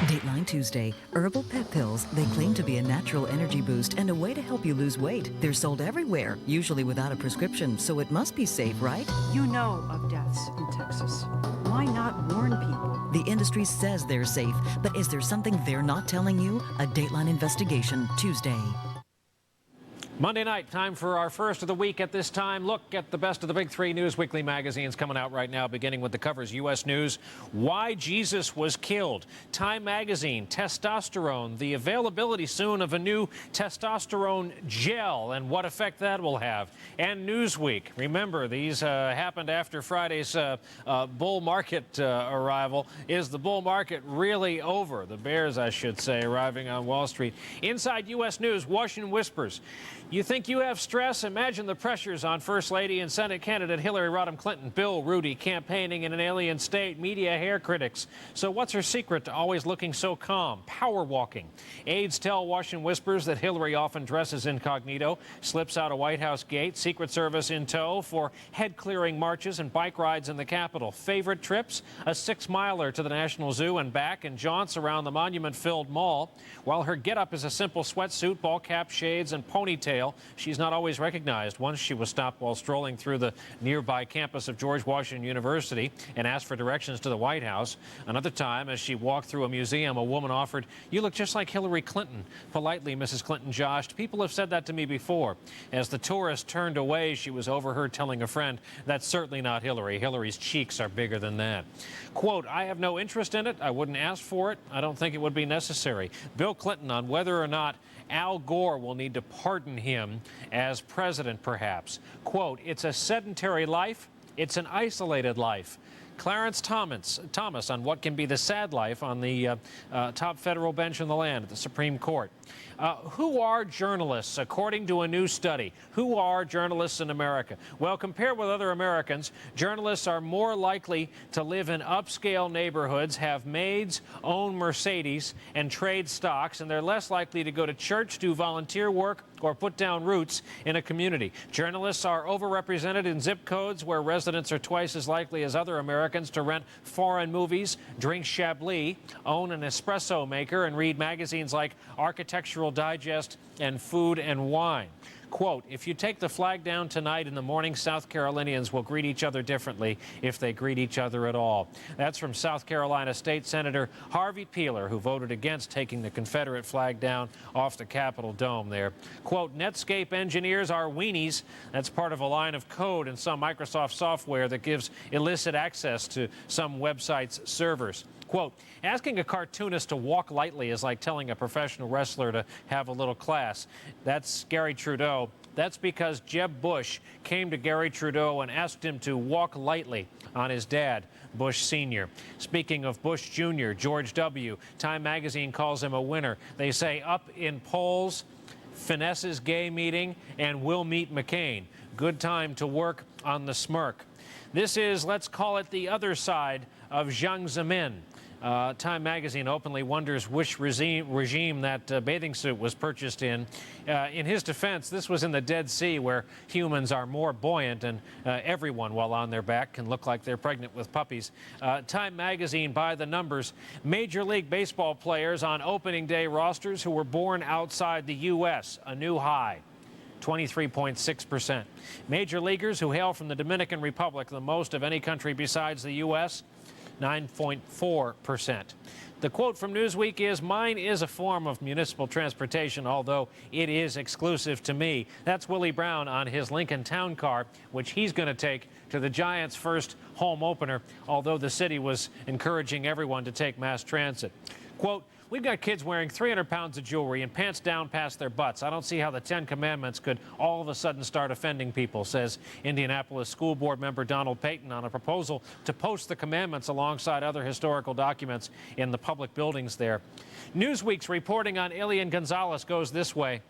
[SPEAKER 24] Dateline Tuesday. Herbal pet pills. They claim to be a natural energy boost and a way to help you lose weight. They're sold everywhere, usually without a prescription, so it must be safe, right?
[SPEAKER 25] You know of deaths in Texas. Why not warn people?
[SPEAKER 24] The industry says they're safe, but is there something they're not telling you? A Dateline investigation, Tuesday.
[SPEAKER 1] Monday night, time for our first of the week at this time. Look at the best of the big three News Weekly magazines coming out right now, beginning with the covers. U.S. News, Why Jesus Was Killed. Time Magazine, Testosterone, the availability soon of a new testosterone gel and what effect that will have. And Newsweek. Remember, these happened after Friday's bull market arrival. Is the bull market really over? The bears, I should say, arriving on Wall Street. Inside U.S. News, Washington Whispers. You think you have stress? Imagine the pressures on First Lady and Senate candidate Hillary Rodham Clinton. Bill Rudy campaigning in an alien state. Media hair critics. So what's her secret to always looking so calm? Power walking. Aides tell Washington Whispers that Hillary often dresses incognito, slips out a White House gate, Secret Service in tow for head-clearing marches and bike rides in the Capitol. Favorite trips? A 6-miler to the National Zoo and back, and jaunts around the monument-filled mall. While her getup is a simple sweatsuit, ball cap, shades, and ponytail, she's not always recognized. Once she was stopped while strolling through the nearby campus of George Washington University and asked for directions to the White House. Another time, as she walked through a museum, a woman offered, "You look just like Hillary Clinton." Politely, Mrs. Clinton joshed, "People have said that to me before." As the tourist turned away, she was overheard telling a friend, "That's certainly not Hillary. Hillary's cheeks are bigger than that." Quote, "I have no interest in it. I wouldn't ask for it. I don't think it would be necessary." Bill Clinton on whether or not Al Gore will need to pardon him as president, perhaps. Quote, "It's a sedentary life. It's an isolated life." Clarence Thomas on what can be the sad life on the top federal bench in the land at the Supreme Court. Who are journalists, according to a new study? Who are journalists in America? Well, compared with other Americans, journalists are more likely to live in upscale neighborhoods, have maids, own Mercedes, and trade stocks, and they're less likely to go to church, do volunteer work, or put down roots in a community. Journalists are overrepresented in zip codes where residents are twice as likely as other Americans to rent foreign movies, drink Chablis, own an espresso maker, and read magazines like Architectural Digest and Food and Wine. Quote, if you take the flag down tonight in the morning, South Carolinians will greet each other differently if they greet each other at all. That's from South Carolina State Senator Harvey Peeler, who voted against taking the Confederate flag down off the Capitol dome there. Quote, Netscape engineers are weenies. That's part of a line of code in some Microsoft software that gives illicit access to some websites' servers. Quote, asking a cartoonist to walk lightly is like telling a professional wrestler to have a little class. That's Gary Trudeau. That's because Jeb Bush came to Gary Trudeau and asked him to walk lightly on his dad, Bush Sr. Speaking of Bush Jr., George W., Time magazine calls him a winner. They say up in polls, finesses gay meeting, and will meet McCain. Good time to work on the smirk. This is, let's call it, the other side of Jiang Zemin. Time magazine openly wonders which regime that bathing suit was purchased in. In his defense, this was in the Dead Sea, where humans are more buoyant and everyone, while on their back, can look like they're pregnant with puppies. Time magazine, by the numbers, Major League Baseball players on opening day rosters who were born outside the U.S., a new high. 23.6%. Major leaguers who hail from the Dominican Republic, the most of any country besides the U.S., 9.4%. The quote from Newsweek is, mine is a form of municipal transportation, although it is exclusive to me. That's Willie Brown on his Lincoln Town Car, which he's going to take to the Giants' first home opener, although the city was encouraging everyone to take mass transit. Quote, we've got kids wearing 300 pounds of jewelry and pants down past their butts. I don't see how the 10 Commandments could all of a sudden start offending people, says Indianapolis School Board member Donald Payton on a proposal to post the commandments alongside other historical documents in the public buildings there. Newsweek's reporting on Elian Gonzalez goes this way.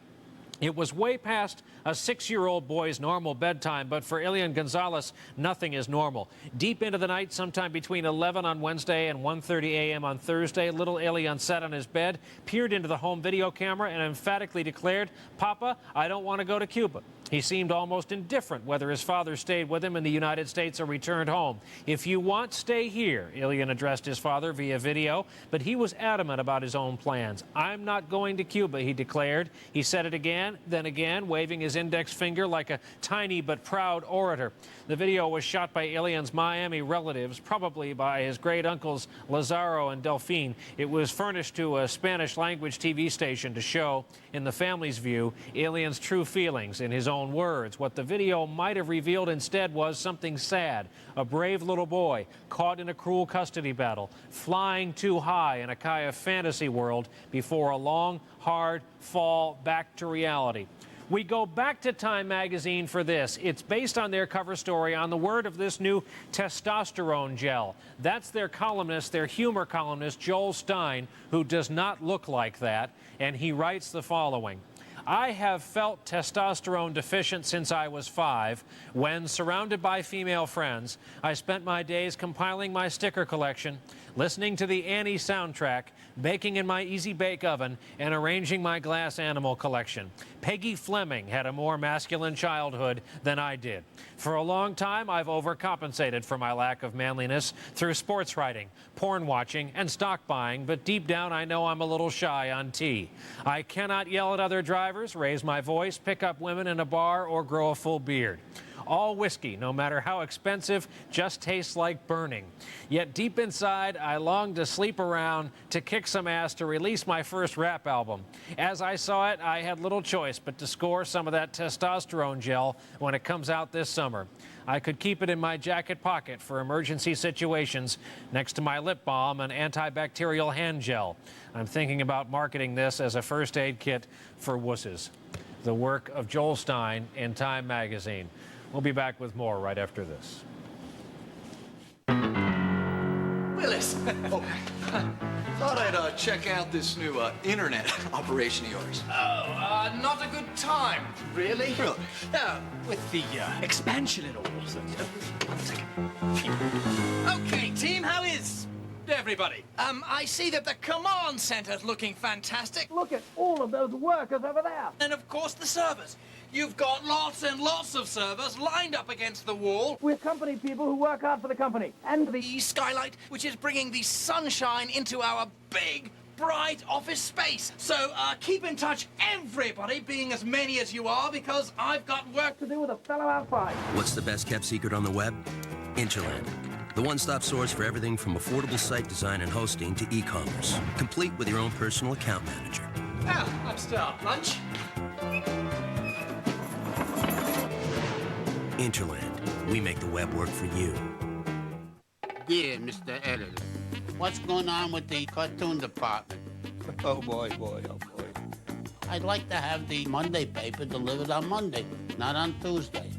[SPEAKER 1] It was way past a 6-year-old boy's normal bedtime, but for Elian Gonzalez, nothing is normal. Deep into the night, sometime between 11 on Wednesday and 1:30 a.m. on Thursday, little Elian sat on his bed, peered into the home video camera, and emphatically declared, Papa, I don't want to go to Cuba. He seemed almost indifferent whether his father stayed with him in the United States or returned home. If you want, stay here, Elian addressed his father via video, but he was adamant about his own plans. I'm not going to Cuba, he declared. He said it again, then again, waving his index finger like a tiny but proud orator. The video was shot by Elian's Miami relatives, probably by his great-uncles Lazaro and Delphine. It was furnished to a Spanish-language TV station to show, in the family's view, Elian's true feelings in his own words. What the video might have revealed instead was something sad. A brave little boy caught in a cruel custody battle, flying too high in a kind of fantasy world before a long, hard fall back to reality. We go back to Time magazine for this. It's based on their cover story on the word of this new testosterone gel. That's their columnist, their humor columnist, Joel Stein, who does not look like that, and he writes the following. I have felt testosterone deficient since I was 5, when, surrounded by female friends, I spent my days compiling my sticker collection, listening to the Annie soundtrack, baking in my Easy Bake oven, and arranging my glass animal collection. Peggy Fleming had a more masculine childhood than I did. For a long time, I've overcompensated for my lack of manliness through sports writing, porn watching, and stock buying, but deep down I know I'm a little shy on tea. I cannot yell at other drivers, raise my voice, pick up women in a bar, or grow a full beard. All whiskey, no matter how expensive, just tastes like burning. Yet deep inside, I long to sleep around, to kick some ass, to release my first rap album. As I saw it, I had little choice but to score some of that testosterone gel when it comes out this summer. I could keep it in my jacket pocket for emergency situations next to my lip balm and antibacterial hand gel. I'm thinking about marketing this as a first aid kit for wusses. The work of Joel Stein in Time magazine. We'll be back with more right after this.
[SPEAKER 3] Willis! Thought I'd check out this new internet operation of yours.
[SPEAKER 5] Oh, not a good time, really?
[SPEAKER 3] Really?
[SPEAKER 5] With the expansion and all. One second. Okay, team, how is everybody? I see that the command center's looking fantastic.
[SPEAKER 22] Look at all of those workers over there.
[SPEAKER 5] And of course the servers. You've got lots and lots of servers lined up against the wall.
[SPEAKER 22] We're company people who work hard for the company. And
[SPEAKER 5] the skylight, which is bringing the sunshine into our big, bright office space. So keep in touch, everybody, being as many as you are, because I've got work to do with a fellow outside.
[SPEAKER 7] What's the best kept secret on the web? Interland. The one-stop source for everything from affordable site design and hosting to e-commerce, complete with your own personal account manager.
[SPEAKER 5] Well, I'm starved. Lunch?
[SPEAKER 7] Interland. We make the web work for you.
[SPEAKER 9] Dear Mr. Editor, what's going on with the cartoon department? Oh boy, oh boy. I'd like to have the Monday paper delivered on Monday, not on Tuesday.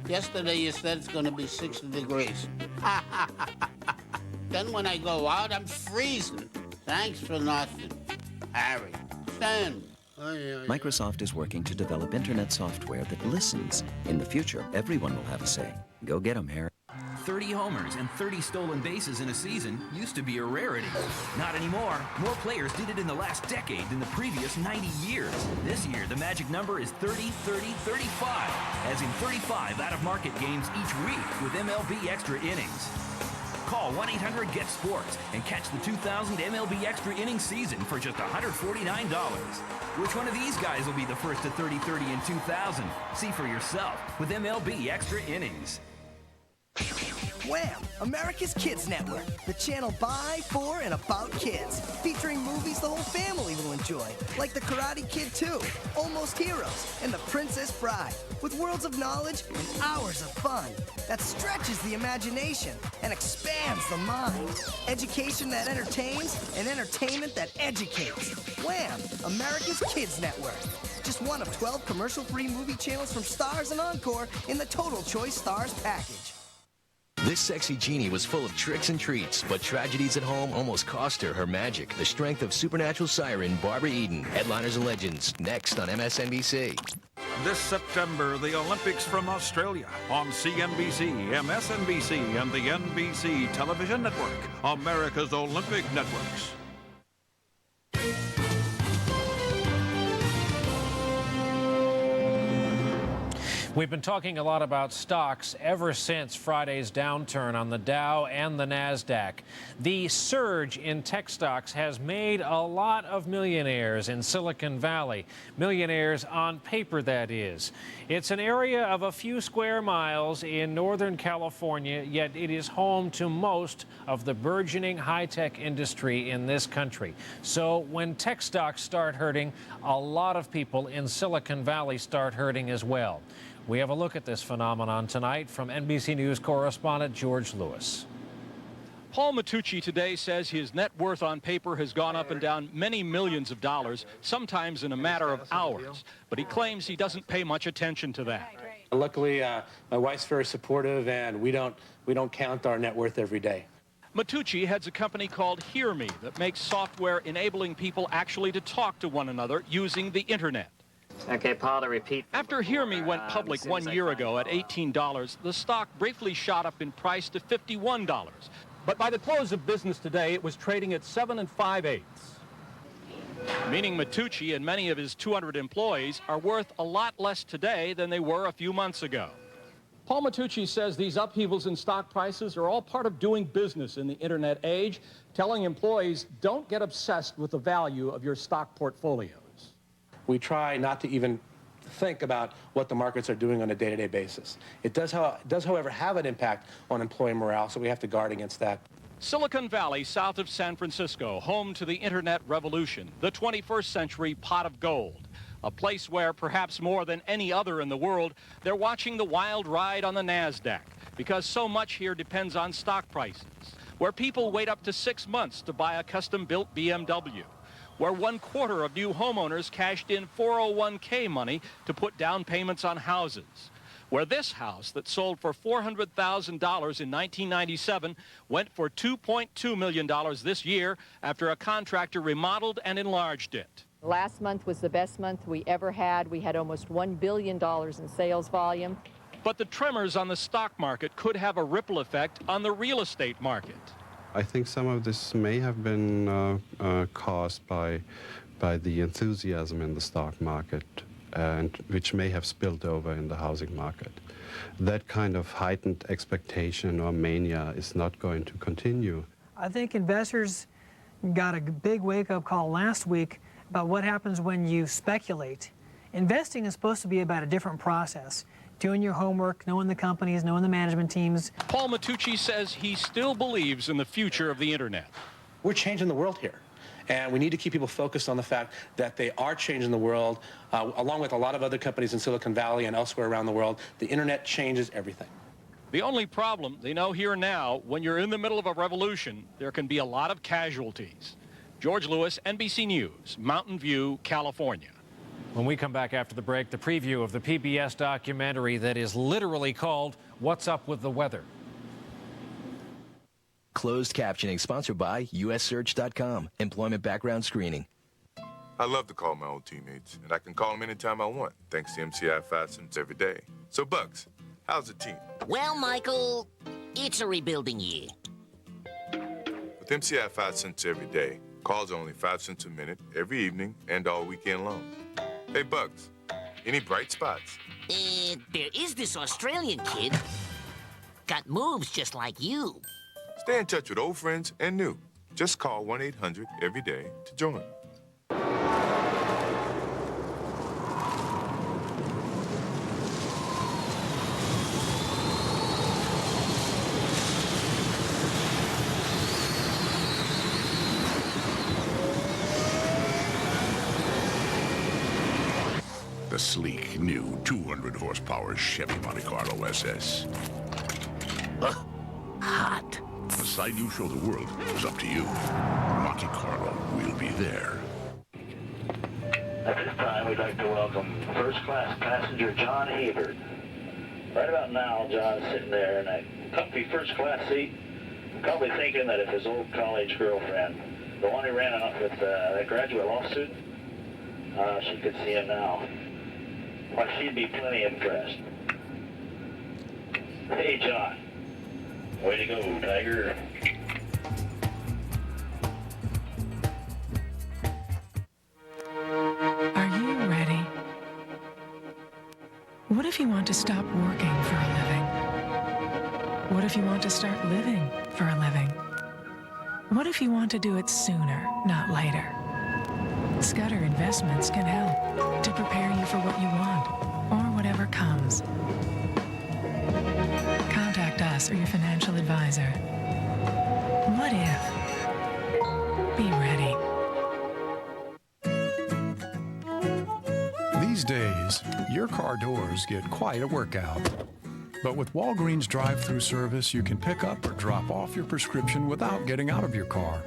[SPEAKER 9] Yesterday you said it's going to be 60 degrees. Then when I go out, I'm freezing. Thanks for nothing. Harry, Stan.
[SPEAKER 17] Microsoft is working to develop internet software that listens. In the future, everyone will have a say. Go get 'em, Harry.
[SPEAKER 18] 30 homers and 30 stolen bases in a season used to be a rarity. Not anymore. More players did it in the last decade than the previous 90 years. This year, the magic number is 30, 30, 35, as in 35 out-of-market games each week with MLB Extra Innings. Call 1-800-GET-SPORTS and catch the 2000 MLB Extra Innings season for just $149. Which one of these guys will be the first to 30-30 in 2000? See for yourself with MLB Extra Innings.
[SPEAKER 20] Wham! America's Kids Network, the channel by, for, and about kids, featuring movies the whole family will enjoy, like The Karate Kid 2, Almost Heroes, and The Princess Bride, with worlds of knowledge and hours of fun that stretches the imagination and expands the mind. Education that entertains and entertainment that educates. Wham! America's Kids Network. Just one of 12 commercial-free movie channels from Stars and Encore in the Total Choice Stars package.
[SPEAKER 29] This sexy genie was full of tricks and treats, but tragedies at home almost cost her her magic. The strength of supernatural siren Barbara Eden. Headliners and Legends, next on MSNBC.
[SPEAKER 21] This September, the Olympics from Australia on CNBC, MSNBC, and the NBC Television Network, America's Olympic Networks.
[SPEAKER 1] We've been talking a lot about stocks ever since Friday's downturn on the Dow and the NASDAQ. The surge in tech stocks has made a lot of millionaires in Silicon Valley. Millionaires on paper, that is. It's an area of a few square miles in Northern California, yet it is home to most of the burgeoning high-tech industry in this country. So when tech stocks start hurting, a lot of people in Silicon Valley start hurting as well. We have a look at this phenomenon tonight from NBC News correspondent George Lewis.
[SPEAKER 26] Paul Matucci today says his net worth on paper has gone up and down many millions of dollars, sometimes in a matter of hours. But he claims he doesn't pay much attention to that.
[SPEAKER 27] Luckily, my wife's very supportive, and we don't count our net worth every day.
[SPEAKER 26] Matucci heads a company called Hear Me that makes software enabling people actually to talk to one another using the internet.
[SPEAKER 28] Okay, Paul, to repeat.
[SPEAKER 26] After Hear Me went public 1 year ago at $18, the stock briefly shot up in price to $51. But by the close of business today, it was trading at 7 5/8. Meaning Matucci and many of his 200 employees are worth a lot less today than they were a few months ago. Paul Matucci says these upheavals in stock prices are all part of doing business in the internet age, telling employees don't get obsessed with the value of your stock portfolio.
[SPEAKER 27] We try not to even think about what the markets are doing on a day-to-day basis. It does, however, have an impact on employee morale, so we have to guard against that.
[SPEAKER 26] Silicon Valley, south of San Francisco, home to the internet revolution, the 21st century pot of gold, a place where, perhaps more than any other in the world, they're watching the wild ride on the NASDAQ, because so much here depends on stock prices, where people wait up to 6 months to buy a custom-built BMW, where 1/4 of new homeowners cashed in 401k money to put down payments on houses, where this house that sold for $400,000 in 1997 went for $2.2 million this year after a contractor remodeled and enlarged it.
[SPEAKER 30] Last month was the best month we ever had. We had almost $1 billion in sales volume.
[SPEAKER 26] But the tremors on the stock market could have a ripple effect on the real estate market.
[SPEAKER 31] I think some of this may have been caused by the enthusiasm in the stock market, and which may have spilled over in the housing market. That kind of heightened expectation or mania is not going to continue.
[SPEAKER 32] I think investors
[SPEAKER 2] got a big wake-up call last week about what happens when you speculate. Investing is supposed to be about a different process. Doing your homework, knowing the companies, knowing the management teams.
[SPEAKER 26] Paul Matucci says he still believes in the future of the internet.
[SPEAKER 27] We're changing the world here. And we need to keep people focused on the fact that they are changing the world, along with a lot of other companies in Silicon Valley and elsewhere around the world. The internet changes everything.
[SPEAKER 26] The only problem, they know here now, when you're in the middle of a revolution, there can be a lot of casualties. George Lewis, NBC News, Mountain View, California.
[SPEAKER 1] When we come back after the break, the preview of the PBS documentary that is literally called What's Up with the Weather.
[SPEAKER 29] Closed captioning sponsored by USSearch.com. Employment background screening.
[SPEAKER 4] I love to call my old teammates, and I can call them anytime I want, thanks to MCI Fastens every day. So, Bucks, how's the team?
[SPEAKER 8] Well, Michael, it's a rebuilding year.
[SPEAKER 4] With MCI Fastens every day, calls are only 5 cents a minute every evening and all weekend long. Hey, Bucks, any bright spots?
[SPEAKER 8] There is this Australian kid. Got moves just like you.
[SPEAKER 4] Stay in touch with old friends and new. Just call 1-800 every day to join.
[SPEAKER 10] The sleek, new 200-horsepower Chevy Monte Carlo SS.
[SPEAKER 8] Hot.
[SPEAKER 10] The side you show the world is up to you. Monte Carlo will be there.
[SPEAKER 11] At this time, we'd like to welcome first-class passenger John Hebert. Right about now, John's sitting there in a comfy first-class seat, probably thinking that if his old college girlfriend, the one he ran off with that graduate law student, she could see him now, why, she'd be plenty impressed. Hey, John. Way to go, Tiger.
[SPEAKER 12] Are you ready? What if you want to stop working for a living? What if you want to start living for a living? What if you want to do it sooner, not later? Scudder Investments can help to prepare you for what you want or whatever comes. Contact us or your financial advisor. What if? Be ready.
[SPEAKER 13] These days, your car doors get quite a workout. But with Walgreens drive-thru service, you can pick up or drop off your prescription without getting out of your car.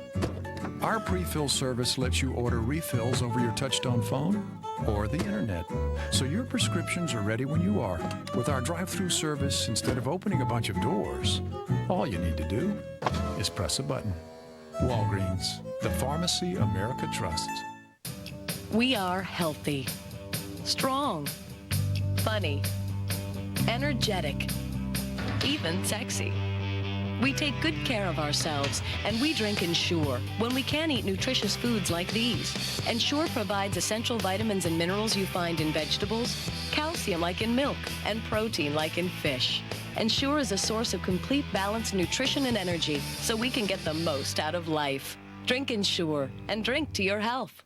[SPEAKER 13] Our pre-fill service lets you order refills over your touch-tone phone or the internet, so your prescriptions are ready when you are. With our drive-thru service, instead of opening a bunch of doors, all you need to do is press a button. Walgreens, the pharmacy America trusts.
[SPEAKER 14] We are healthy, strong, funny, energetic, even sexy. We take good care of ourselves, and we drink Ensure when we can't eat nutritious foods like these. Ensure provides essential vitamins and minerals you find in vegetables, calcium like in milk, and protein like in fish. Ensure is a source of complete balanced nutrition and energy, so we can get the most out of life. Drink Ensure, and drink to your health.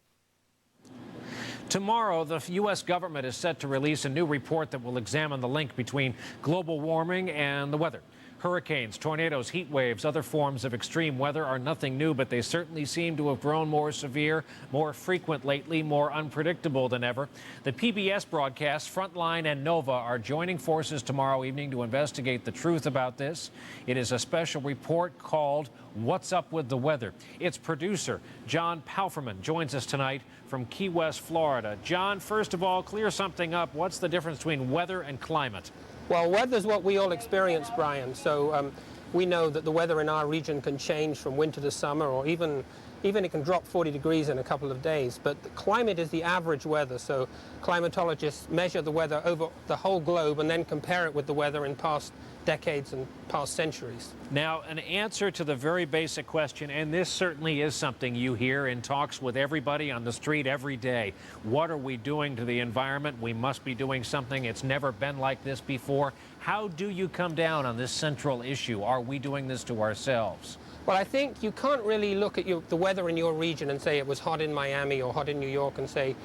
[SPEAKER 1] Tomorrow, the U.S. government is set to release a new report that will examine the link between global warming and the weather. Hurricanes, tornadoes, heat waves, other forms of extreme weather are nothing new, but they certainly seem to have grown more severe, more frequent lately, more unpredictable than ever. The PBS broadcasts, Frontline and Nova, are joining forces tomorrow evening to investigate the truth about this. It is a special report called What's Up with the Weather? Its producer, John Palferman, joins us tonight from Key West, Florida. John, first of all, clear something up. What's the difference between weather and climate?
[SPEAKER 15] Well, weather's what we all experience, Brian. So we know that the weather in our region can change from winter to summer, or even it can drop 40 degrees in a couple of days. But the climate is the average weather. So climatologists measure the weather over the whole globe and then compare it with the weather in past decades and past centuries.
[SPEAKER 1] Now, an answer to the very basic question, and this certainly is something you hear in talks with everybody on the street every day. What are we doing to the environment? We must be doing something. It's never been like this before. How do you come down on this central issue? Are we doing this to ourselves?
[SPEAKER 15] Well, I think you can't really look at the weather in your region and say it was hot in Miami or hot in New York and say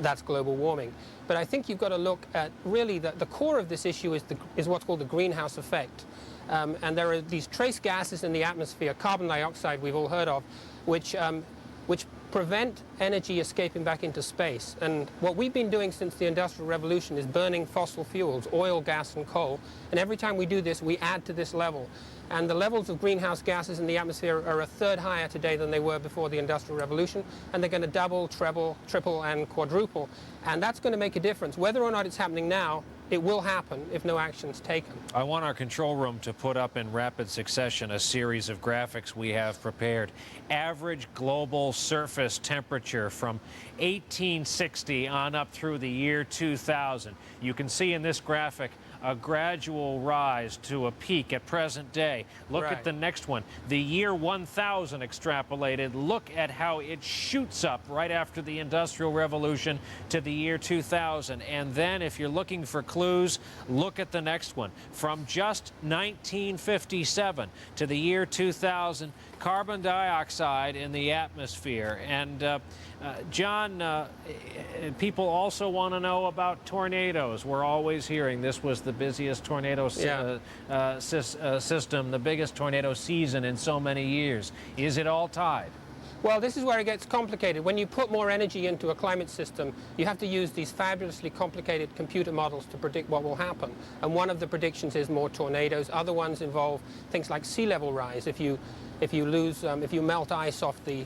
[SPEAKER 15] that's global warming. But I think you've got to look at really the core of this issue is what's called the greenhouse effect. And there are these trace gases in the atmosphere, carbon dioxide we've all heard of, which prevent energy escaping back into space. And what we've been doing since the Industrial Revolution is burning fossil fuels, oil, gas, and coal. And every time we do this, we add to this level. And the levels of greenhouse gases in the atmosphere are a third higher today than they were before the Industrial Revolution. And they're going to double, treble, triple, and quadruple. And that's going to make a difference. Whether or not it's happening now, it will happen if no action's taken.
[SPEAKER 1] I want our control room to put up in rapid succession a series of graphics we have prepared. Average global surface temperature from 1860 on up through the year 2000. You can see in this graphic a gradual rise to a peak at present day. Look at the next one, the year 1000 extrapolated. Look at how it shoots up right after the Industrial Revolution to the year 2000. And then if you're looking for clues, look at the next one. From just 1957 to the year 2000, carbon dioxide in the atmosphere. And John, people also want to know about tornadoes. We're always hearing this was the busiest tornado system, the biggest tornado season in so many years. Is it all tied?
[SPEAKER 15] Well, this is where it gets complicated. When you put more energy into a climate system, you have to use these fabulously complicated computer models to predict what will happen. And one of the predictions is more tornadoes. Other ones involve things like sea level rise. If you melt ice off the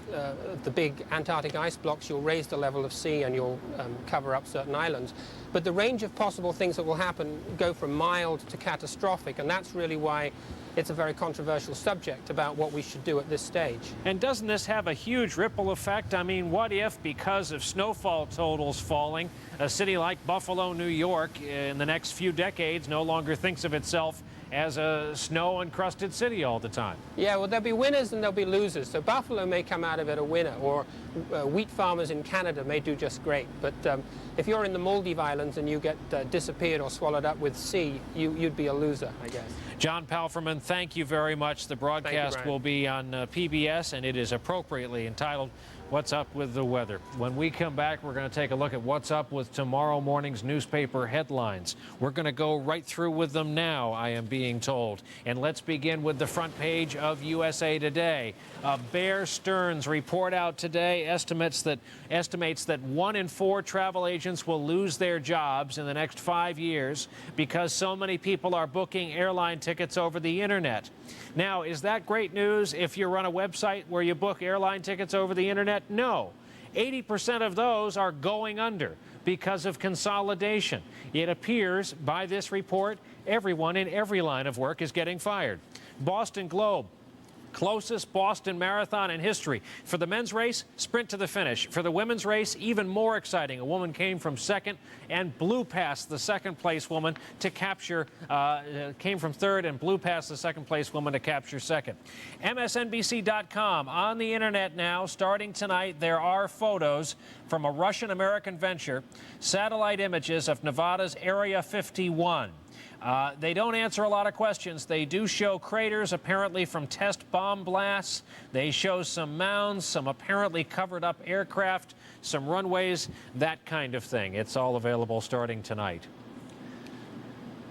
[SPEAKER 15] big Antarctic ice blocks, you'll raise the level of sea and you'll cover up certain islands. But the range of possible things that will happen go from mild to catastrophic, and that's really why it's a very controversial subject about what we should do at this stage.
[SPEAKER 1] And doesn't this have a huge ripple effect? I mean, what if, because of snowfall totals falling, a city like Buffalo, New York, in the next few decades no longer thinks of itself as a snow-encrusted city all the time?
[SPEAKER 15] Yeah, well, there'll be winners and there'll be losers. So Buffalo may come out of it a winner, or wheat farmers in Canada may do just great. But if you're in the Maldive Islands and you get disappeared or swallowed up with sea, you'd be a loser, I guess.
[SPEAKER 1] John Palfreman, thank you very much. The broadcast will be on PBS, and it is appropriately entitled What's Up with the Weather. When we come back, we're going to take a look at what's up with tomorrow morning's newspaper headlines. We're going to go right through with them now, I am being told. And let's begin with the front page of USA Today. Bear Stearns report out today estimates that 1 in 4 travel agents will lose their jobs in the next 5 years because so many people are booking airline tickets over the internet. Now, is that great news if you run a website where you book airline tickets over the internet? No. 80% of those are going under because of consolidation. It appears, by this report, everyone in every line of work is getting fired. Boston Globe. Closest Boston Marathon in history. For the men's race, sprint to the finish. For the women's race, even more exciting. A woman came from second and blew past the second-place woman to capture, came from third and blew past the second-place woman to capture second. MSNBC.com, on the internet now, starting tonight, there are photos from a Russian-American venture, satellite images of Nevada's Area 51. They don't answer a lot of questions. They do show craters, apparently from test bomb blasts. They show some mounds, some apparently covered up aircraft, some runways, that kind of thing. It's all available starting tonight.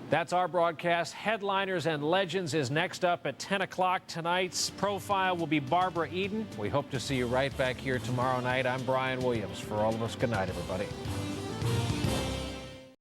[SPEAKER 1] That's our broadcast. Headliners and Legends is next up at 10 o'clock. Tonight's profile will be Barbara Eden. We hope to see you right back here tomorrow night. I'm Brian Williams. For all of us, good night, everybody.